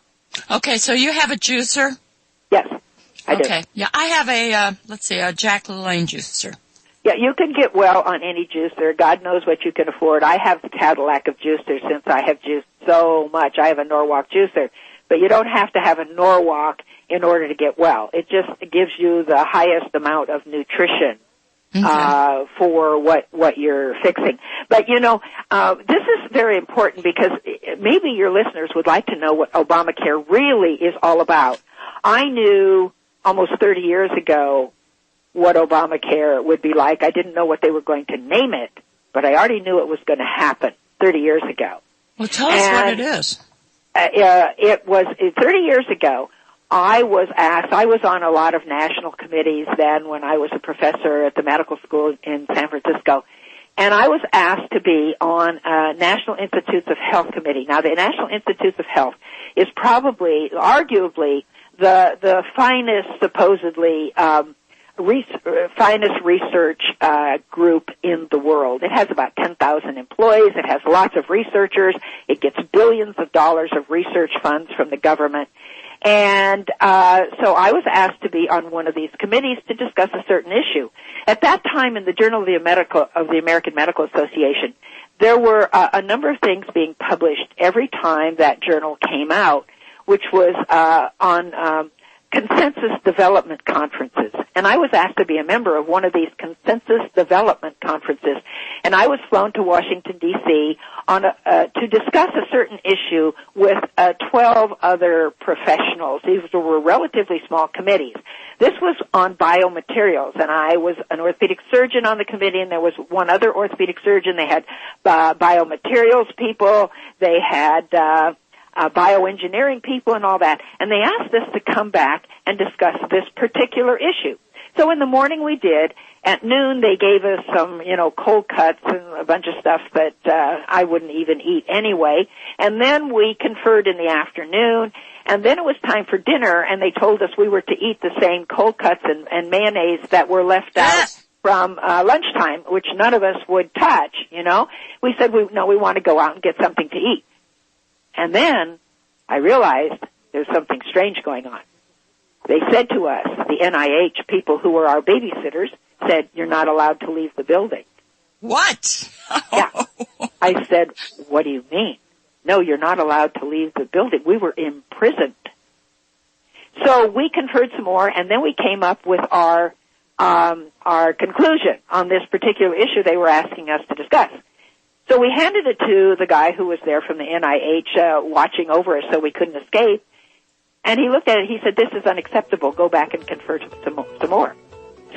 Okay, so you have a juicer? Yes, I do. Okay, yeah, I have a Jack LaLanne juicer. Yeah, you can get well on any juicer. God knows what you can afford. I have the Cadillac of juicers since I have juiced so much. I have a Norwalk juicer. But you don't have to have a Norwalk in order to get well. It just gives you the highest amount of nutrition for what you're fixing. But, this is very important because maybe your listeners would like to know what Obamacare really is all about. I knew almost 30 years ago what Obamacare would be like. I didn't know what they were going to name it, but I already knew it was going to happen 30 years ago. Well, tell us what it is. It was 30 years ago. I was asked, I was on a lot of national committees then when I was a professor at the medical school in San Francisco, and I was asked to be on National Institutes of Health committee. Now, the National Institutes of Health is probably, arguably, the finest, supposedly, finest research group in the world. It has about 10,000 employees. It has lots of researchers. It gets billions of dollars of research funds from the government. And so I was asked to be on one of these committees to discuss a certain issue. At that time, in the Journal of the American Medical Association, there were a number of things being published every time that journal came out, which was on consensus development conferences. And I was asked to be a member of one of these consensus development conferences. And I was flown to Washington, D.C. To discuss a certain issue with 12 other professionals. These were relatively small committees. This was on biomaterials, and I was an orthopedic surgeon on the committee, and there was one other orthopedic surgeon. They had biomaterials people. They had bioengineering people and all that, and they asked us to come back and discuss this particular issue. So in the morning we did. At noon they gave us some, cold cuts and a bunch of stuff that I wouldn't even eat anyway. And then we conferred in the afternoon, and then it was time for dinner, and they told us we were to eat the same cold cuts and mayonnaise that were left out from lunchtime, which none of us would touch, We said, we want to go out and get something to eat. And then I realized there's something strange going on. They said to us, the NIH people who were our babysitters, said, you're not allowed to leave the building. What? Yeah. I said, what do you mean? No, you're not allowed to leave the building. We were imprisoned. So we conferred some more, and then we came up with our conclusion on this particular issue they were asking us to discuss. So we handed it to the guy who was there from the NIH watching over us so we couldn't escape. And he looked at it. He said, this is unacceptable. Go back and confer some more.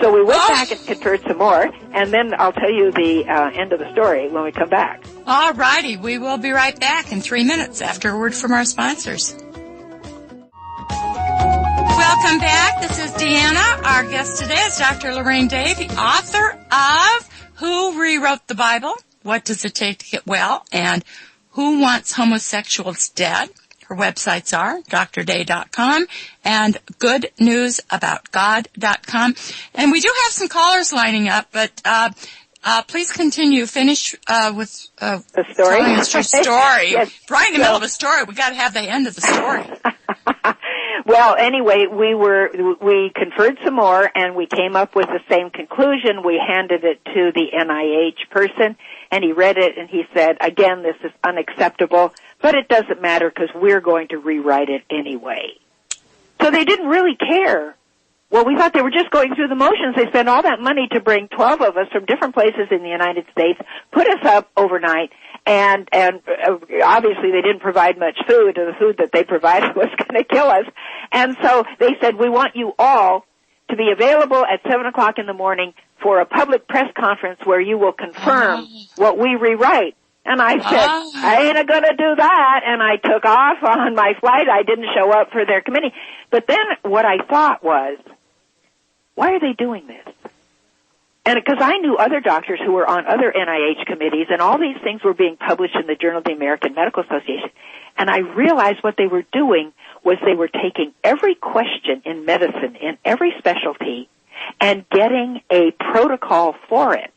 So we went back and conferred some more, and then I'll tell you the end of the story when we come back. All righty. We will be right back in 3 minutes after a word from our sponsors. Welcome back. This is Deanna. Our guest today is Dr. Lorraine Day, the author of Who Rewrote the Bible? What Does It Take to Get Well? And Who Wants Homosexuals Dead? Her websites are drday.com and goodnewsaboutgod.com. And we do have some callers lining up, but please continue. Finish with the story. Telling us your story. Yes. Right in the middle of a story. We got to have the end of the story. Well, anyway, we conferred some more, and we came up with the same conclusion. We handed it to the NIH person, and he read it, and he said, again, this is unacceptable. but it doesn't matter because we're going to rewrite it anyway. So they didn't really care. Well, we thought they were just going through the motions. They spent all that money to bring 12 of us from different places in the United States, put us up overnight, and obviously they didn't provide much food, and the food that they provided was going to kill us. And so they said, we want you all to be available at 7 o'clock in the morning for a public press conference where you will confirm what we rewrite. And I said, I ain't going to do that. And I took off on my flight. I didn't show up for their committee. But then what I thought was, why are they doing this? And because I knew other doctors who were on other NIH committees, and all these things were being published in the Journal of the American Medical Association. And I realized what they were doing was they were taking every question in medicine, in every specialty, and getting a protocol for it.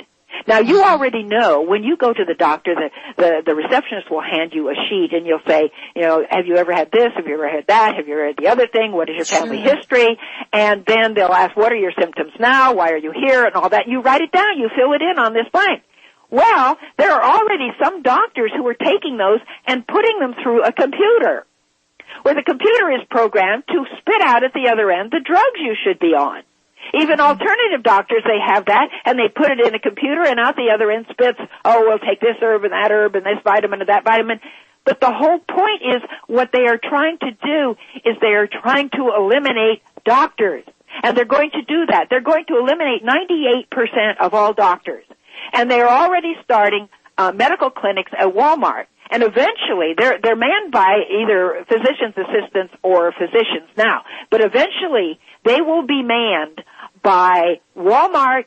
Now, you already know when you go to the doctor, the receptionist will hand you a sheet, and you'll say, have you ever had this? Have you ever had that? Have you ever had the other thing? What is your family history? And then they'll ask, what are your symptoms now? Why are you here? And all that. You write it down. You fill it in on this blank. Well, there are already some doctors who are taking those and putting them through a computer, where the computer is programmed to spit out at the other end the drugs you should be on. Even alternative doctors, they have that, and they put it in a computer, and out the other end spits, we'll take this herb and this vitamin and that vitamin. But the whole point is what they are trying to do is they are trying to eliminate doctors. And they're going to do that. They're going to eliminate 98% of all doctors. And they're already starting medical clinics at Walmart. And eventually, they're manned by either physician's assistants or physicians now. But eventually, they will be manned by Walmart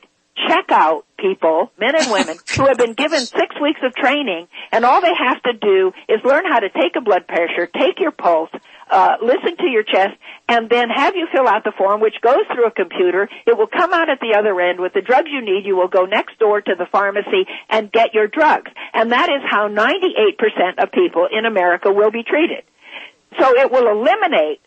checkout people, men and women, who have been given 6 weeks of training, and all they have to do is learn how to take a blood pressure, take your pulse, listen to your chest, and then have you fill out the form, which goes through a computer. It will come out at the other end with the drugs you need. You will go next door to the pharmacy and get your drugs. And that is how 98% of people in America will be treated. So it will eliminate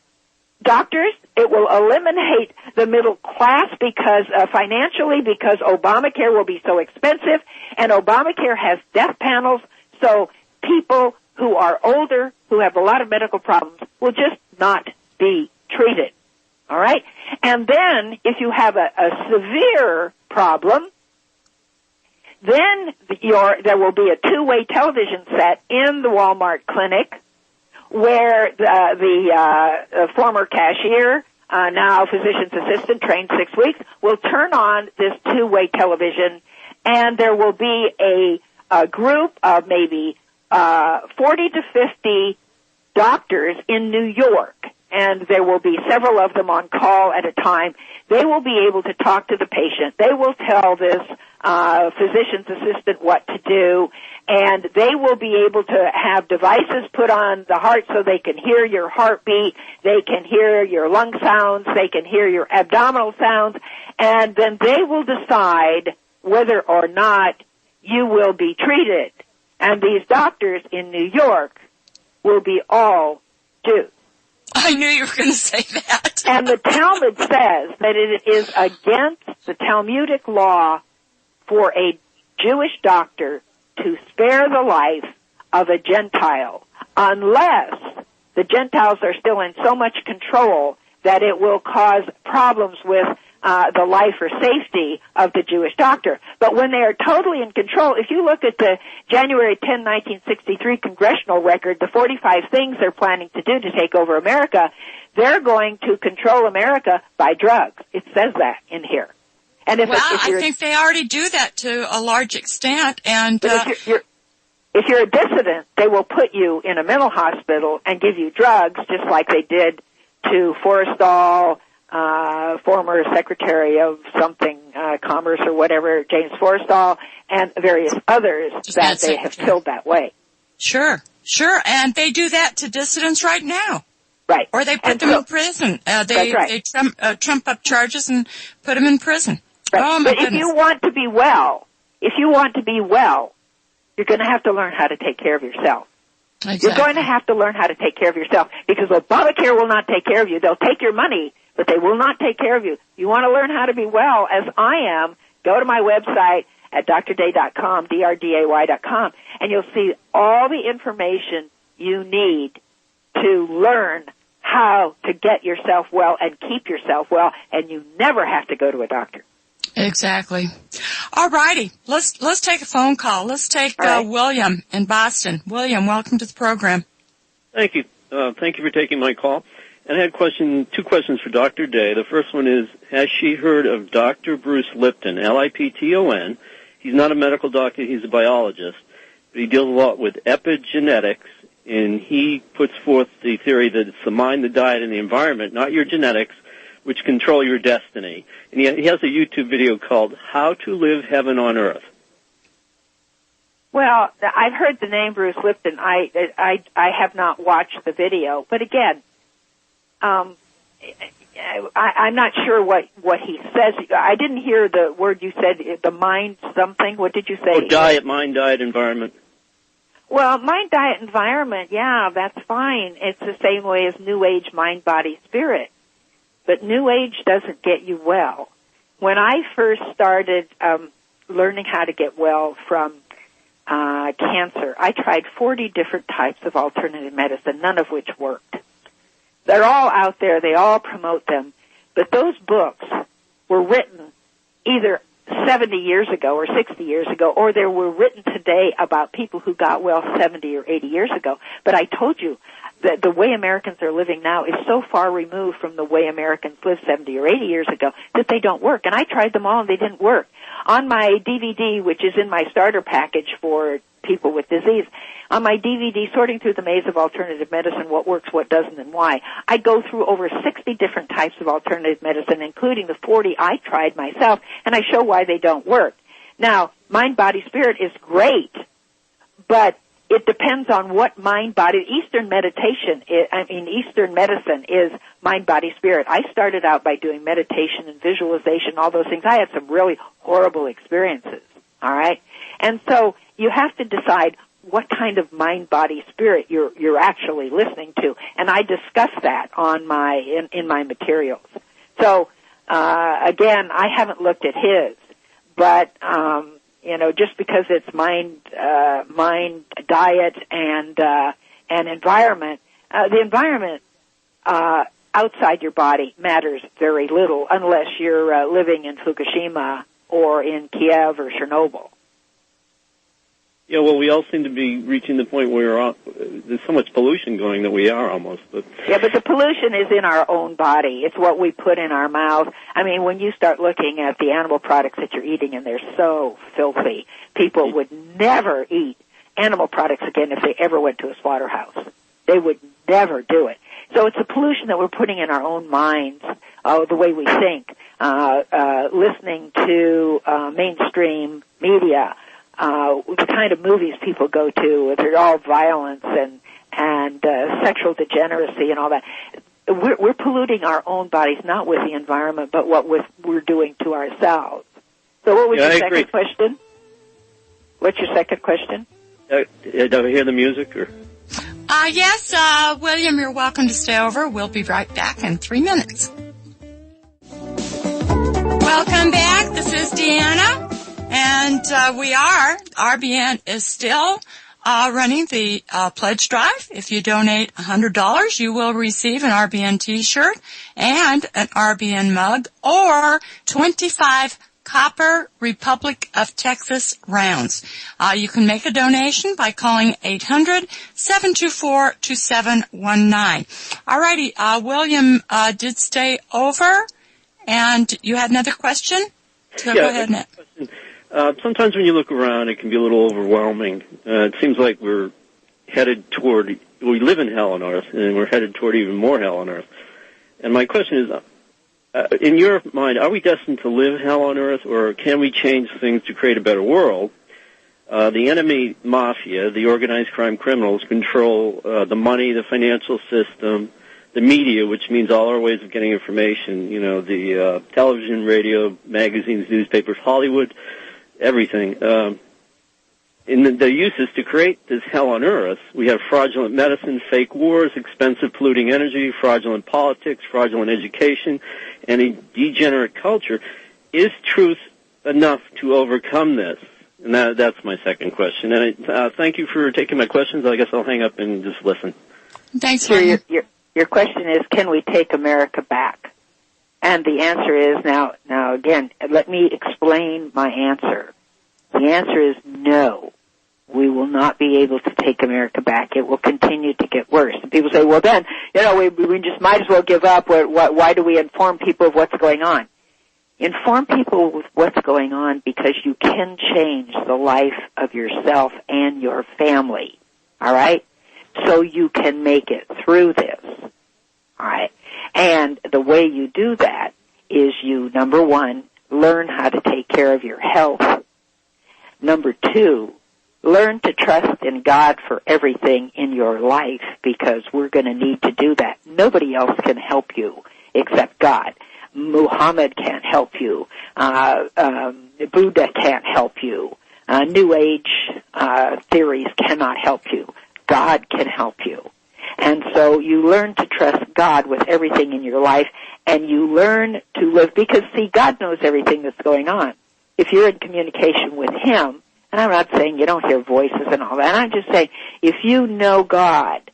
doctors. It will eliminate the middle class because financially, because Obamacare will be so expensive, and Obamacare has death panels, so people who are older, who have a lot of medical problems, will just not be treated. All right? And then, if you have a severe problem, then there will be a two-way television set in the Walmart clinic where the former cashier, now physician's assistant, trained 6 weeks, will turn on this two-way television, and there will be a group of maybe 40 to 50 doctors in New York, and there will be several of them on call at a time. They will be able to talk to the patient. They will tell this physician's assistant what to do, and they will be able to have devices put on the heart so they can hear your heartbeat, they can hear your lung sounds, they can hear your abdominal sounds, and then they will decide whether or not you will be treated. And these doctors in New York will be all Jews. I knew you were going to say that. And the Talmud says that it is against the Talmudic law for a Jewish doctor to spare the life of a Gentile unless the Gentiles are still in so much control that it will cause problems with the life or safety of the Jewish doctor. But when they are totally in control, if you look at the January 10, 1963 congressional record, the 45 things they're planning to do to take over America, they're going to control America by drugs. It says that in here. And if I think they already do that to a large extent. And if you're a dissident, they will put you in a mental hospital and give you drugs, just like they did to Forrestal, former Secretary of something, Commerce or whatever, James Forrestal, and various others that they have killed that way. Sure. And they do that to dissidents right now. Right. Or they put them in prison. They trump up charges and put them in prison. Right. Oh, my goodness. If you want to be well, you're going to have to learn how to take care of yourself. Exactly. You're going to have to learn how to take care of yourself because Obamacare will not take care of you. They'll take your money, but they will not take care of you. You want to learn how to be well, as I am, go to my website at drday.com, drday.com, and you'll see all the information you need to learn how to get yourself well and keep yourself well, and you never have to go to a doctor. Exactly. All righty. Let's take a phone call. Let's take William in Boston. William, welcome to the program. Thank you. Thank you for taking my call. And I had two questions for Dr. Day. The first one is, has she heard of Dr. Bruce Lipton, Lipton? He's not a medical doctor, he's a biologist, but he deals a lot with epigenetics, and he puts forth the theory that it's the mind, the diet, and the environment, not your genetics, which control your destiny. And he has a YouTube video called How to Live Heaven on Earth. Well, I've heard the name Bruce Lipton. I have not watched the video, but again, I'm not sure what he says. I didn't hear the word you said, the mind something. What did you say? Oh, diet, mind, diet, environment. Well, mind, diet, environment, yeah, that's fine. It's the same way as New Age, mind, body, spirit. But New Age doesn't get you well. When I first started learning how to get well from cancer, I tried 40 different types of alternative medicine, none of which worked. They're all out there. They all promote them. But those books were written either 70 years ago or 60 years ago, or they were written today about people who got well 70 or 80 years ago. But I told you that the way Americans are living now is so far removed from the way Americans lived 70 or 80 years ago that they don't work. And I tried them all and they didn't work. On my DVD, which is in my starter package for people with disease, on my DVD, Sorting Through the Maze of Alternative Medicine, What Works, What Doesn't, and Why, I go through over 60 different types of alternative medicine, including the 40 I tried myself, and I show why they don't work. Now, mind, body, spirit is great, but it depends on what mind, body. Eastern medicine is mind, body, spirit. I started out by doing meditation and visualization, all those things. I had some really horrible experiences, all right? And so you have to decide what kind of mind, body, spirit you're actually listening to, and I discuss that on in my materials. So again, I haven't looked at his, but just because it's mind, diet, and environment, the environment outside your body matters very little unless you're living in Fukushima or in Kiev or Chernobyl. Yeah, well, we all seem to be reaching the point where there's so much pollution going that we are almost. Yeah, but the pollution is in our own body. It's what we put in our mouth. I mean, when you start looking at the animal products that you're eating, and they're so filthy, people would never eat animal products again if they ever went to a slaughterhouse. They would never do it. So it's a pollution that we're putting in our own minds, the way we think, listening to mainstream media, the kind of movies people go to, they're all violence and sexual degeneracy and all that. We're polluting our own bodies, not with the environment, but what we're doing to ourselves. So what was your second question? What's your second question? Do I hear the music? Or? Yes, William, you're welcome to stay over. We'll be right back in 3 minutes. Welcome back. This is Deanna. And RBN is still running the pledge drive. If you donate $100, you will receive an RBN t-shirt and an RBN mug or 25 Copper Republic of Texas rounds. You can make a donation by calling 800-724-2719. All righty, William did stay over, and you had another question? So go ahead, Ned. Sometimes when you look around, it can be a little overwhelming. It seems like we live in hell on earth, and we're headed toward even more hell on earth. And my question is, in your mind, are we destined to live hell on earth, or can we change things to create a better world? The enemy mafia, the organized crime criminals, control the money, the financial system, the media, which means all our ways of getting information, the television, radio, magazines, newspapers, Hollywood, everything. In the uses to create this hell on earth, we have fraudulent medicine, fake wars, expensive polluting energy, fraudulent politics, fraudulent education, and a degenerate culture. Is truth enough to overcome this? And that's my second question. And thank you for taking my questions. I guess I'll hang up and just listen. Thanks, sure, your question is, can we take America back? And the answer is, now again, let me explain my answer. The answer is no. We will not be able to take America back. It will continue to get worse. And people say, well then, we just might as well give up. Why do we inform people of what's going on? Inform people with what's going on because you can change the life of yourself and your family. All right? So you can make it through this. All right? And the way you do that is you, number one, learn how to take care of your health. Number two, learn to trust in God for everything in your life because we're going to need to do that. Nobody else can help you except God. Muhammad can't help you. Buddha can't help you. New Age theories cannot help you. God can help you. And so you learn to trust God with everything in your life, and you learn to live, because, see, God knows everything that's going on. If you're in communication with Him, and I'm not saying you don't hear voices and all that, I'm just saying if you know God,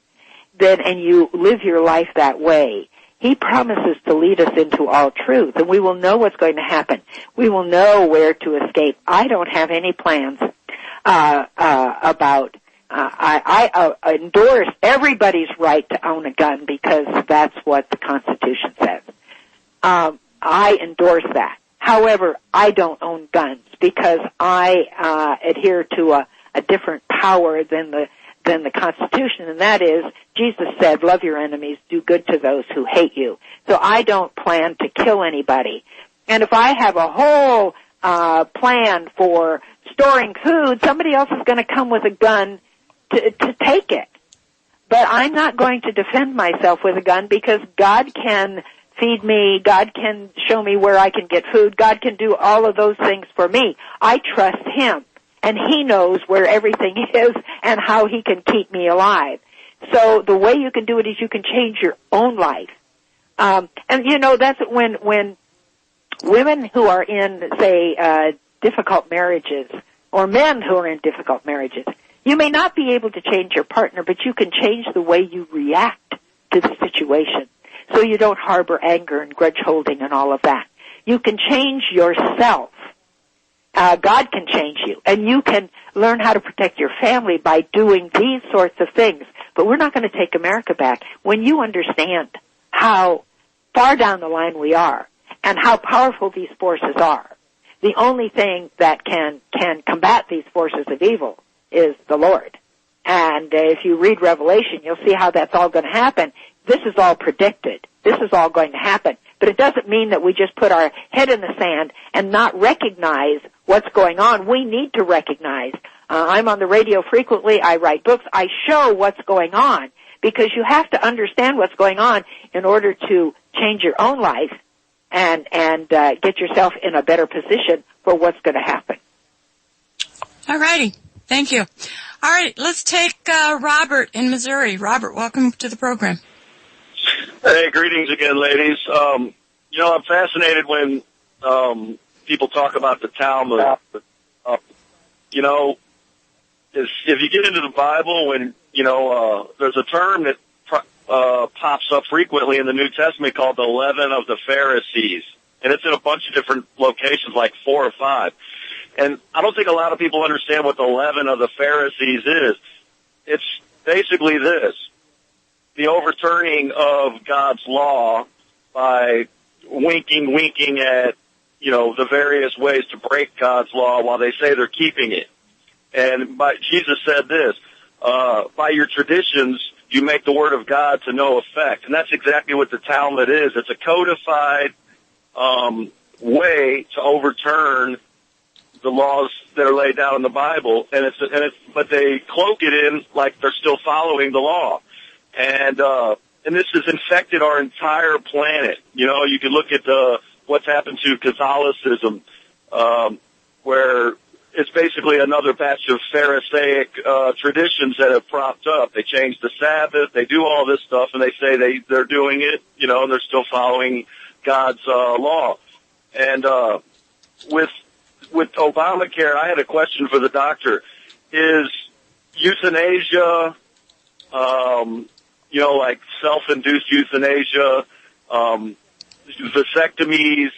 then, and you live your life that way, He promises to lead us into all truth, and we will know what's going to happen. We will know where to escape. I don't have any plans about. I endorse everybody's right to own a gun because that's what the Constitution says. I endorse that. However, I don't own guns because I adhere to a different power than the Constitution, and that is, Jesus said, love your enemies, do good to those who hate you. So I don't plan to kill anybody. And if I have a whole plan for storing food, somebody else is going to come with a gun to take it. But I'm not going to defend myself with a gun because God can feed me, God can show me where I can get food, God can do all of those things for me. I trust Him. And He knows where everything is and how He can keep me alive. So the way you can do it is you can change your own life. And that's when women who are in, say, difficult marriages, or men who are in difficult marriages, you may not be able to change your partner, but you can change the way you react to the situation. So you don't harbor anger and grudge holding and all of that. You can change yourself. God can change you, and you can learn how to protect your family by doing these sorts of things. But we're not going to take America back. When you understand how far down the line we are and how powerful these forces are, the only thing that can combat these forces of evil is the Lord. And if you read Revelation, you'll see how that's all going to happen. This is all predicted. This is all going to happen. But it doesn't mean that we just put our head in the sand and not recognize what's going on. We need to recognize. I'm on the radio frequently. I write books. I show what's going on because you have to understand what's going on in order to change your own life and get yourself in a better position for what's going to happen. All righty. Thank you. All right. Let's take Robert in Missouri. Robert, welcome to the program. Hey, greetings again, ladies. I'm fascinated when people talk about the Talmud. If you get into the Bible, when there's a term that pops up frequently in the New Testament called the leaven of the Pharisees, and it's in a bunch of different locations, like 4 or 5. And I don't think a lot of people understand what the leaven of the Pharisees is. It's basically this: the overturning of God's law by winking at, the various ways to break God's law while they say they're keeping it. And Jesus said this, by your traditions, you make the word of God to no effect. And that's exactly what the Talmud is. It's a codified way to overturn the laws that are laid down in the Bible, but they cloak it in like they're still following the law. And this has infected our entire planet. You can look at what's happened to Catholicism, where it's basically another batch of Pharisaic traditions that have propped up. They change the Sabbath, they do all this stuff, and they say they're doing it, and they're still following God's law. And with with Obamacare, I had a question for the doctor. Is euthanasia, like self-induced euthanasia, vasectomies,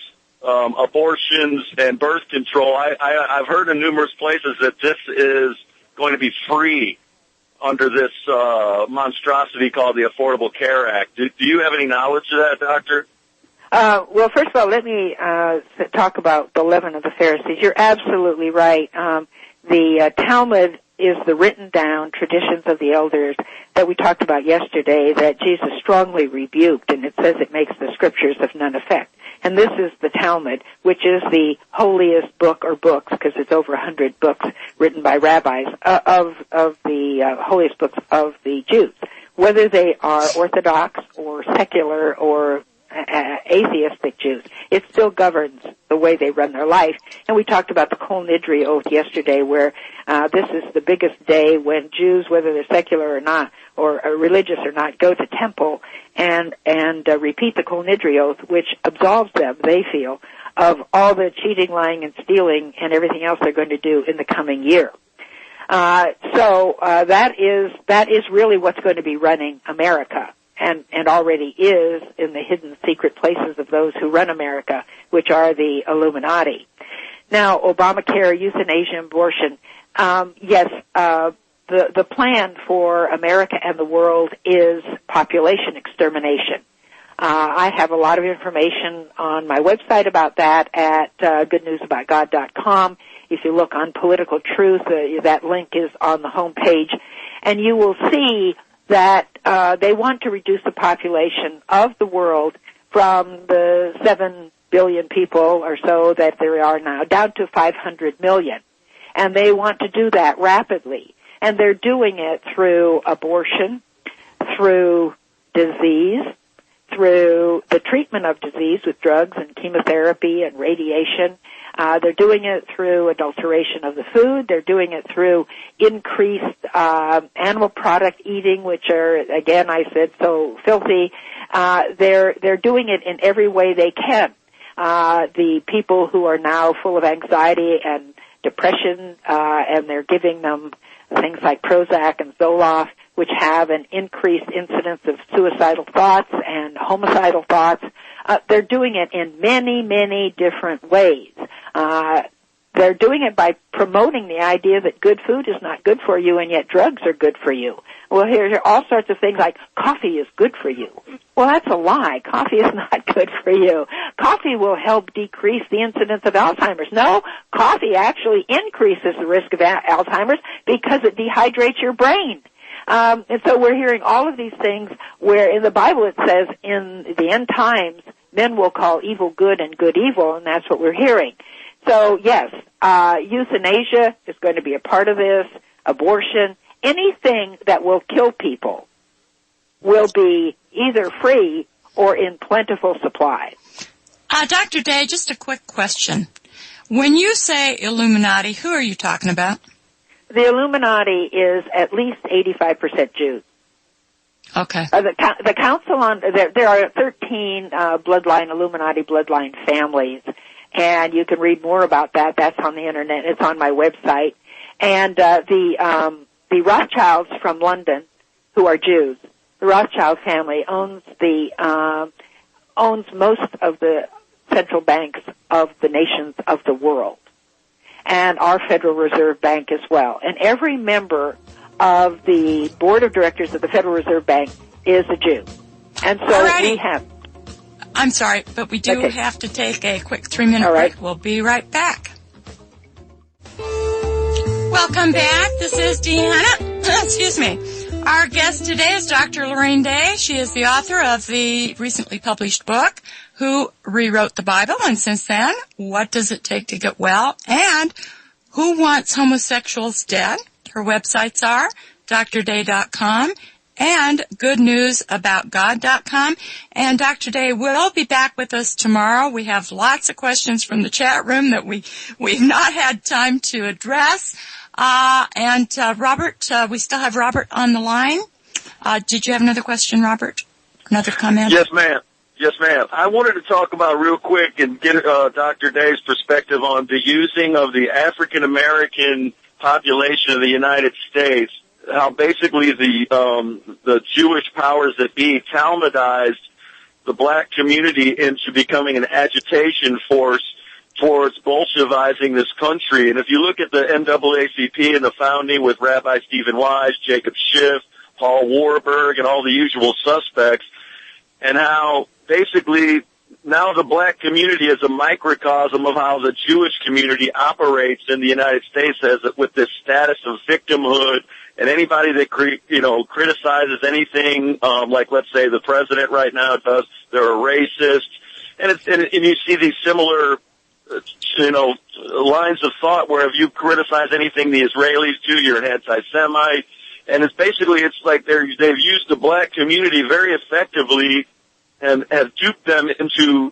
abortions, and birth control, I've heard in numerous places that this is going to be free under this monstrosity called the Affordable Care Act. Do you have any knowledge of that, Doctor? Well, first of all, let me talk about the leaven of the Pharisees. You're absolutely right. The Talmud is the written down traditions of the elders that we talked about yesterday that Jesus strongly rebuked, and it says it makes the scriptures of none effect. And this is the Talmud, which is the holiest book or books, because it's over 100 books written by rabbis of the holiest books of the Jews. Whether they are Orthodox or secular or atheistic Jews, it still governs the way they run their life. And we talked about the Kol Nidre oath yesterday, where this is the biggest day when Jews, whether they're secular or not, or religious or not, go to temple and repeat the Kol Nidre oath, which absolves them, they feel, of all the cheating, lying, and stealing and everything else they're going to do in the coming year. So that is really what's going to be running America, and already is in the hidden secret places of those who run America, which are the Illuminati. Now, Obamacare, euthanasia, abortion, yes, the plan for America and the world is population extermination. I have a lot of information on my website about that at goodnewsaboutgod.com. If you look on Political Truth, that link is on the home page, and you will see that they want to reduce the population of the world from the 7 billion people or so that there are now down to 500 million. And they want to do that rapidly. And they're doing it through abortion, through disease, through the treatment of disease with drugs and chemotherapy and radiation. They're doing it through adulteration of the food. They're doing it through increased animal product eating, which are, again, I said, so filthy. They're doing it in every way they can. The people who are now full of anxiety and depression, and they're giving them things like Prozac and Zoloft, which have an increased incidence of suicidal thoughts and homicidal thoughts. They're doing it in many, many different ways. They're doing it by promoting the idea that good food is not good for you, and yet drugs are good for you. Well, here are all sorts of things like coffee is good for you. Well, that's a lie. Coffee is not good for you. Coffee will help decrease the incidence of Alzheimer's. No, coffee actually increases the risk of Alzheimer's because it dehydrates your brain. And so we're hearing all of these things where in the Bible it says in the end times men will call evil good and good evil, and that's what we're hearing. So, yes, euthanasia is going to be a part of this, abortion, anything that will kill people will be either free or in plentiful supply. Dr. Day, just a quick question. When you say Illuminati, who are you talking about? The Illuminati is at least 85% Jews. Okay. The council on there are 13 Illuminati bloodline families, and you can read more about that. That's on the internet. It's on my website. And the Rothschilds from London, who are Jews, the Rothschild family owns most of the central banks of the nations of the world, and our Federal Reserve Bank as well. And every member of the board of directors of the Federal Reserve Bank is a Jew. And so Alrighty. we have... I'm sorry, but we do have to take a quick 3-minute break. We'll be right back. Welcome back. This is Deanna. Excuse me. Our guest today is Dr. Lorraine Day. She is the author of the recently published book, Who Rewrote the Bible, and since then, What Does It Take to Get Well, and Who Wants Homosexuals Dead? Her websites are drday.com and goodnewsaboutgod.com. And Dr. Day will be back with us tomorrow. We have lots of questions from the chat room that we've not had time to address. And Robert, we still have Robert on the line. Did you have another question, Robert? Another comment? Yes, ma'am. Yes, ma'am. I wanted to talk about real quick and get Dr. Day's perspective on the using of the African American population of the United States. How basically the Jewish powers that be Talmudized the black community into becoming an agitation force towards Bolshevizing this country. And if you look at the NAACP and the founding with Rabbi Stephen Wise, Jacob Schiff, Paul Warburg, and all the usual suspects, and how basically now the black community is a microcosm of how the Jewish community operates in the United States with this status of victimhood. And anybody that criticizes anything, like let's say the president right now does, they're a racist. And you see these similar, lines of thought where if you criticize anything the Israelis do, you're an anti-Semite. And it's like they've used the black community very effectively and have duped them into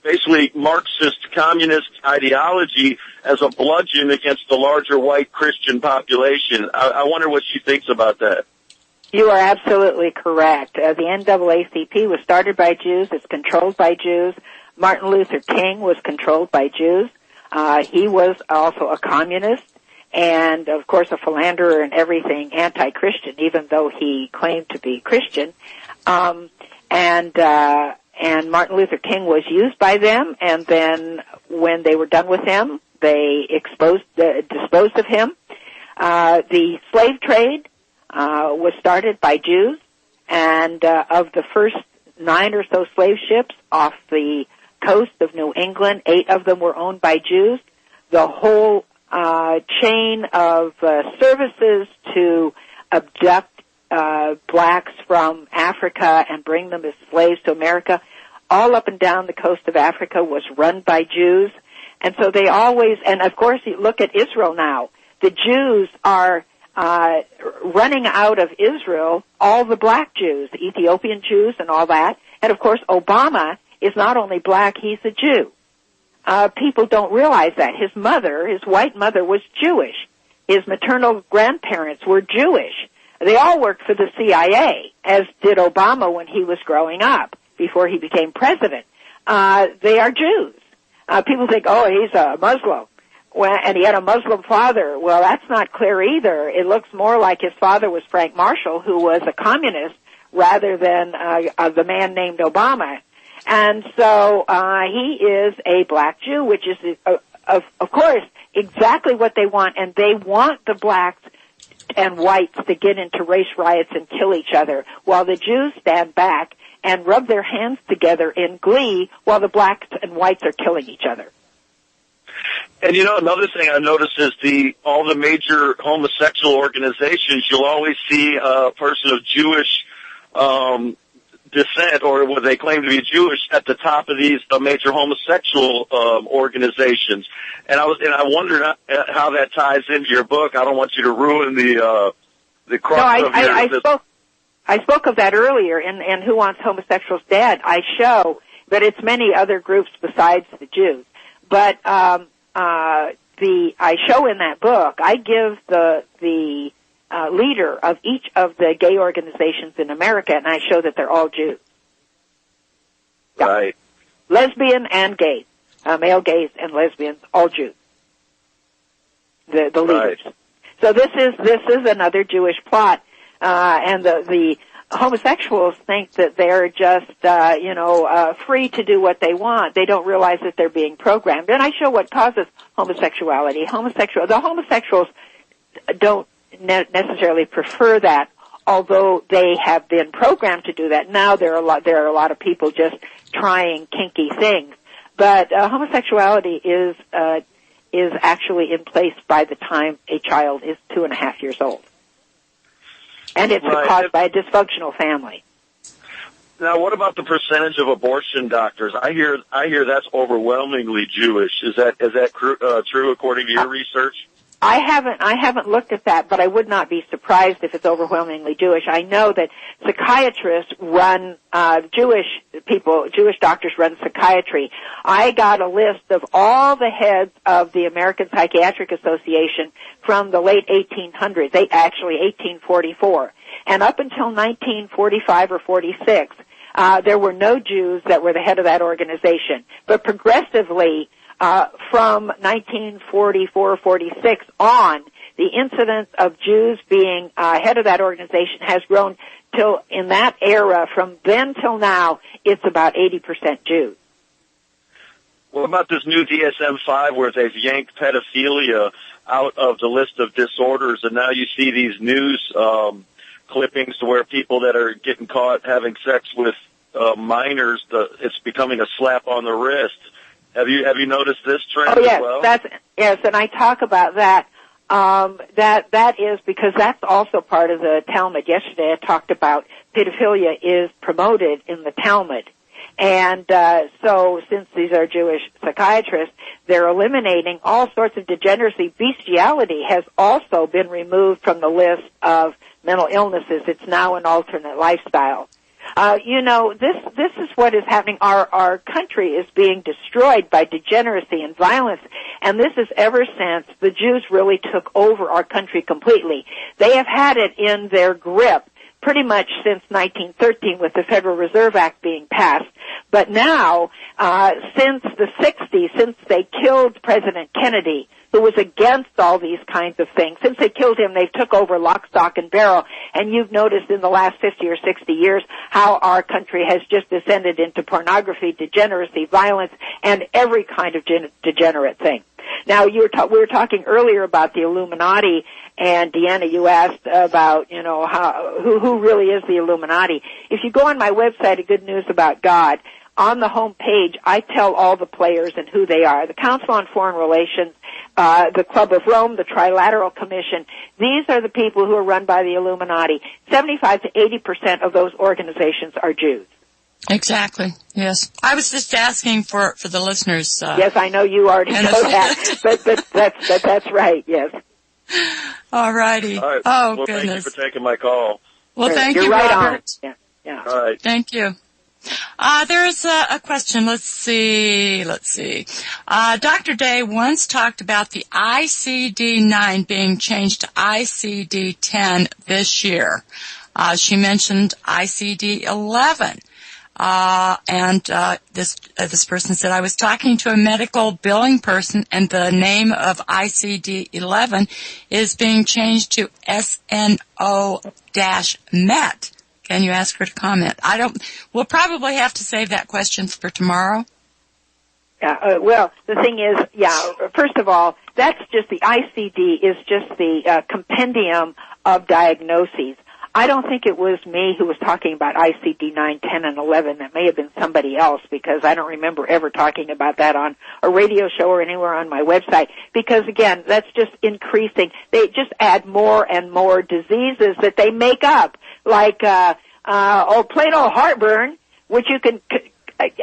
basically Marxist communist ideology as a bludgeon against the larger white Christian population. I wonder what she thinks about that. You are absolutely correct. The NAACP was started by Jews. It's controlled by Jews. Martin Luther King was controlled by Jews. He was also a communist and, of course, a philanderer and everything, anti-Christian, even though he claimed to be Christian. And Martin Luther King was used by them, and then when they were done with him, they disposed of him. The slave trade was started by Jews, and of the first 9 or so slave ships off the coast of New England, 8 of them were owned by Jews. The whole chain of services to abduct blacks from Africa and bring them as slaves to America, all up and down the coast of Africa was run by Jews. And so they always, and of course you look at Israel now, the Jews are running out of Israel, all the black Jews, the Ethiopian Jews and all that. And of course Obama is not only black, he's a Jew. People don't realize that. His white mother was Jewish. His maternal grandparents were Jewish. They all worked for the CIA, as did Obama when he was growing up, before he became president. They are Jews. People think, oh, he's a Muslim, and he had a Muslim father. Well, that's not clear either. It looks more like his father was Frank Marshall, who was a communist, rather than the man named Obama. And so he is a black Jew, which is, of course, exactly what they want, and they want the blacks and whites to get into race riots and kill each other, while the Jews stand back and rub their hands together in glee while the blacks and whites are killing each other. And another thing I noticed is all the major homosexual organizations, you'll always see a person of Jewish descent, or what they claim to be Jewish, at the top of these major homosexual organizations. And I wondered how that ties into your book. I don't want you to ruin the crux of your... I spoke of that earlier in Who Wants Homosexuals Dead. I show that it's many other groups besides the Jews. But I show in that book, I give the leader of each of the gay organizations in America, and I show that they're all Jews. Yeah. Right. Lesbian and gays, male gays and lesbians, all Jews. The leaders. Right. So this is another Jewish plot, and the homosexuals think that they're just free to do what they want. They don't realize that they're being programmed. And I show what causes homosexuality. The homosexuals don't necessarily prefer that, although they have been programmed to do that. Now there are a lot of people just trying kinky things, but homosexuality is actually in place by the time a child is 2.5 years old, and it's caused by a dysfunctional family. Now, what about the percentage of abortion doctors? I hear that's overwhelmingly Jewish. Is that true according to your research? I haven't looked at that, but I would not be surprised if it's overwhelmingly Jewish. I know that psychiatrists run, Jewish doctors run psychiatry. I got a list of all the heads of the American Psychiatric Association from the late 1800s, 1844. And up until 1945 or 46, there were no Jews that were the head of that organization. But progressively, from 1944-46 on, the incidence of Jews being head of that organization has grown till, in that era, from then till now, it's about 80% Jews. What about this new DSM-5 where they've yanked pedophilia out of the list of disorders, and now you see these news clippings to where people that are getting caught having sex with minors, it's becoming a slap on the wrist. Have you noticed this trend as well? Yes, and I talk about that. That is because that's also part of the Talmud. Yesterday I talked about pedophilia is promoted in the Talmud. And so since these are Jewish psychiatrists, they're eliminating all sorts of degeneracy. Bestiality has also been removed from the list of mental illnesses. It's now an alternate lifestyle. This is what is happening. Our country is being destroyed by degeneracy and violence, and this is ever since the Jews really took over our country completely. They have had it in their grip pretty much since 1913 with the Federal Reserve Act being passed. But now, since the 60s, since they killed President Kennedy, who was against all these kinds of things, since they killed him, they took over lock, stock, and barrel. And you've noticed in the last 50 or 60 years how our country has just descended into pornography, degeneracy, violence, and every kind of degenerate thing. Now, we were talking earlier about the Illuminati, and Deanna, you asked about, who really is the Illuminati. If you go on my website, A Good News About God, on the home page, I tell all the players and who they are. The Council on Foreign Relations, the Club of Rome, the Trilateral Commission. These are the people who are run by the Illuminati. 75 to 80% of those organizations are Jews. Exactly. Yes. I was just asking for the listeners. Yes, I know you already know that, but that's right. Yes. All righty. All right. Oh, well, goodness. Thank you for taking my call. Well, thank You're you, right Robert. on. Yeah. All right. Thank you. There's a question. Let's see. Dr. Day once talked about the ICD-9 being changed to ICD-10 this year. She mentioned ICD-11. This person said, I was talking to a medical billing person and the name of ICD-11 is being changed to SNO-MET. Can you ask her to comment? We'll probably have to save that question for tomorrow. Well, the thing is, first of all, that's just the ICD is just the compendium of diagnoses. I don't think it was me who was talking about ICD-9, 10, and 11. That may have been somebody else because I don't remember ever talking about that on a radio show or anywhere on my website because, again, that's just increasing. They just add more and more diseases that they make up, like plain old heartburn, which you can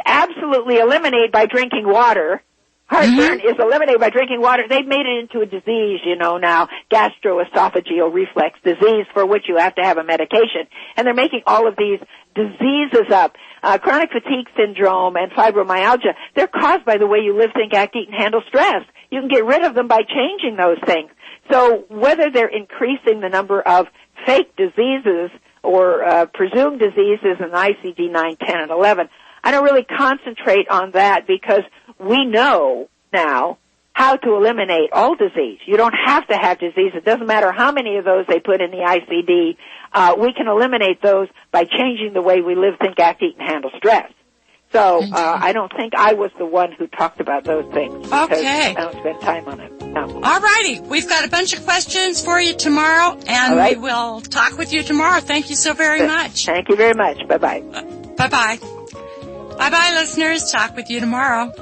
absolutely eliminate by drinking water. Heartburn is eliminated by drinking water. They've made it into a disease, now, gastroesophageal reflux disease for which you have to have a medication. And they're making all of these diseases up. Chronic fatigue syndrome and fibromyalgia, they're caused by the way you live, think, act, eat, and handle stress. You can get rid of them by changing those things. So whether they're increasing the number of fake diseases or presumed diseases in ICD-9, 10, and 11, I don't really concentrate on that because we know now how to eliminate all disease. You don't have to have disease. It doesn't matter how many of those they put in the ICD. We can eliminate those by changing the way we live, think, act, eat, and handle stress. So I don't think I was the one who talked about those things. Okay. I don't spend time on it. No. All righty. We've got a bunch of questions for you tomorrow, and we will talk with you tomorrow. Thank you so very much. Thank you very much. Bye-bye. Bye-bye. Bye-bye, listeners. Talk with you tomorrow.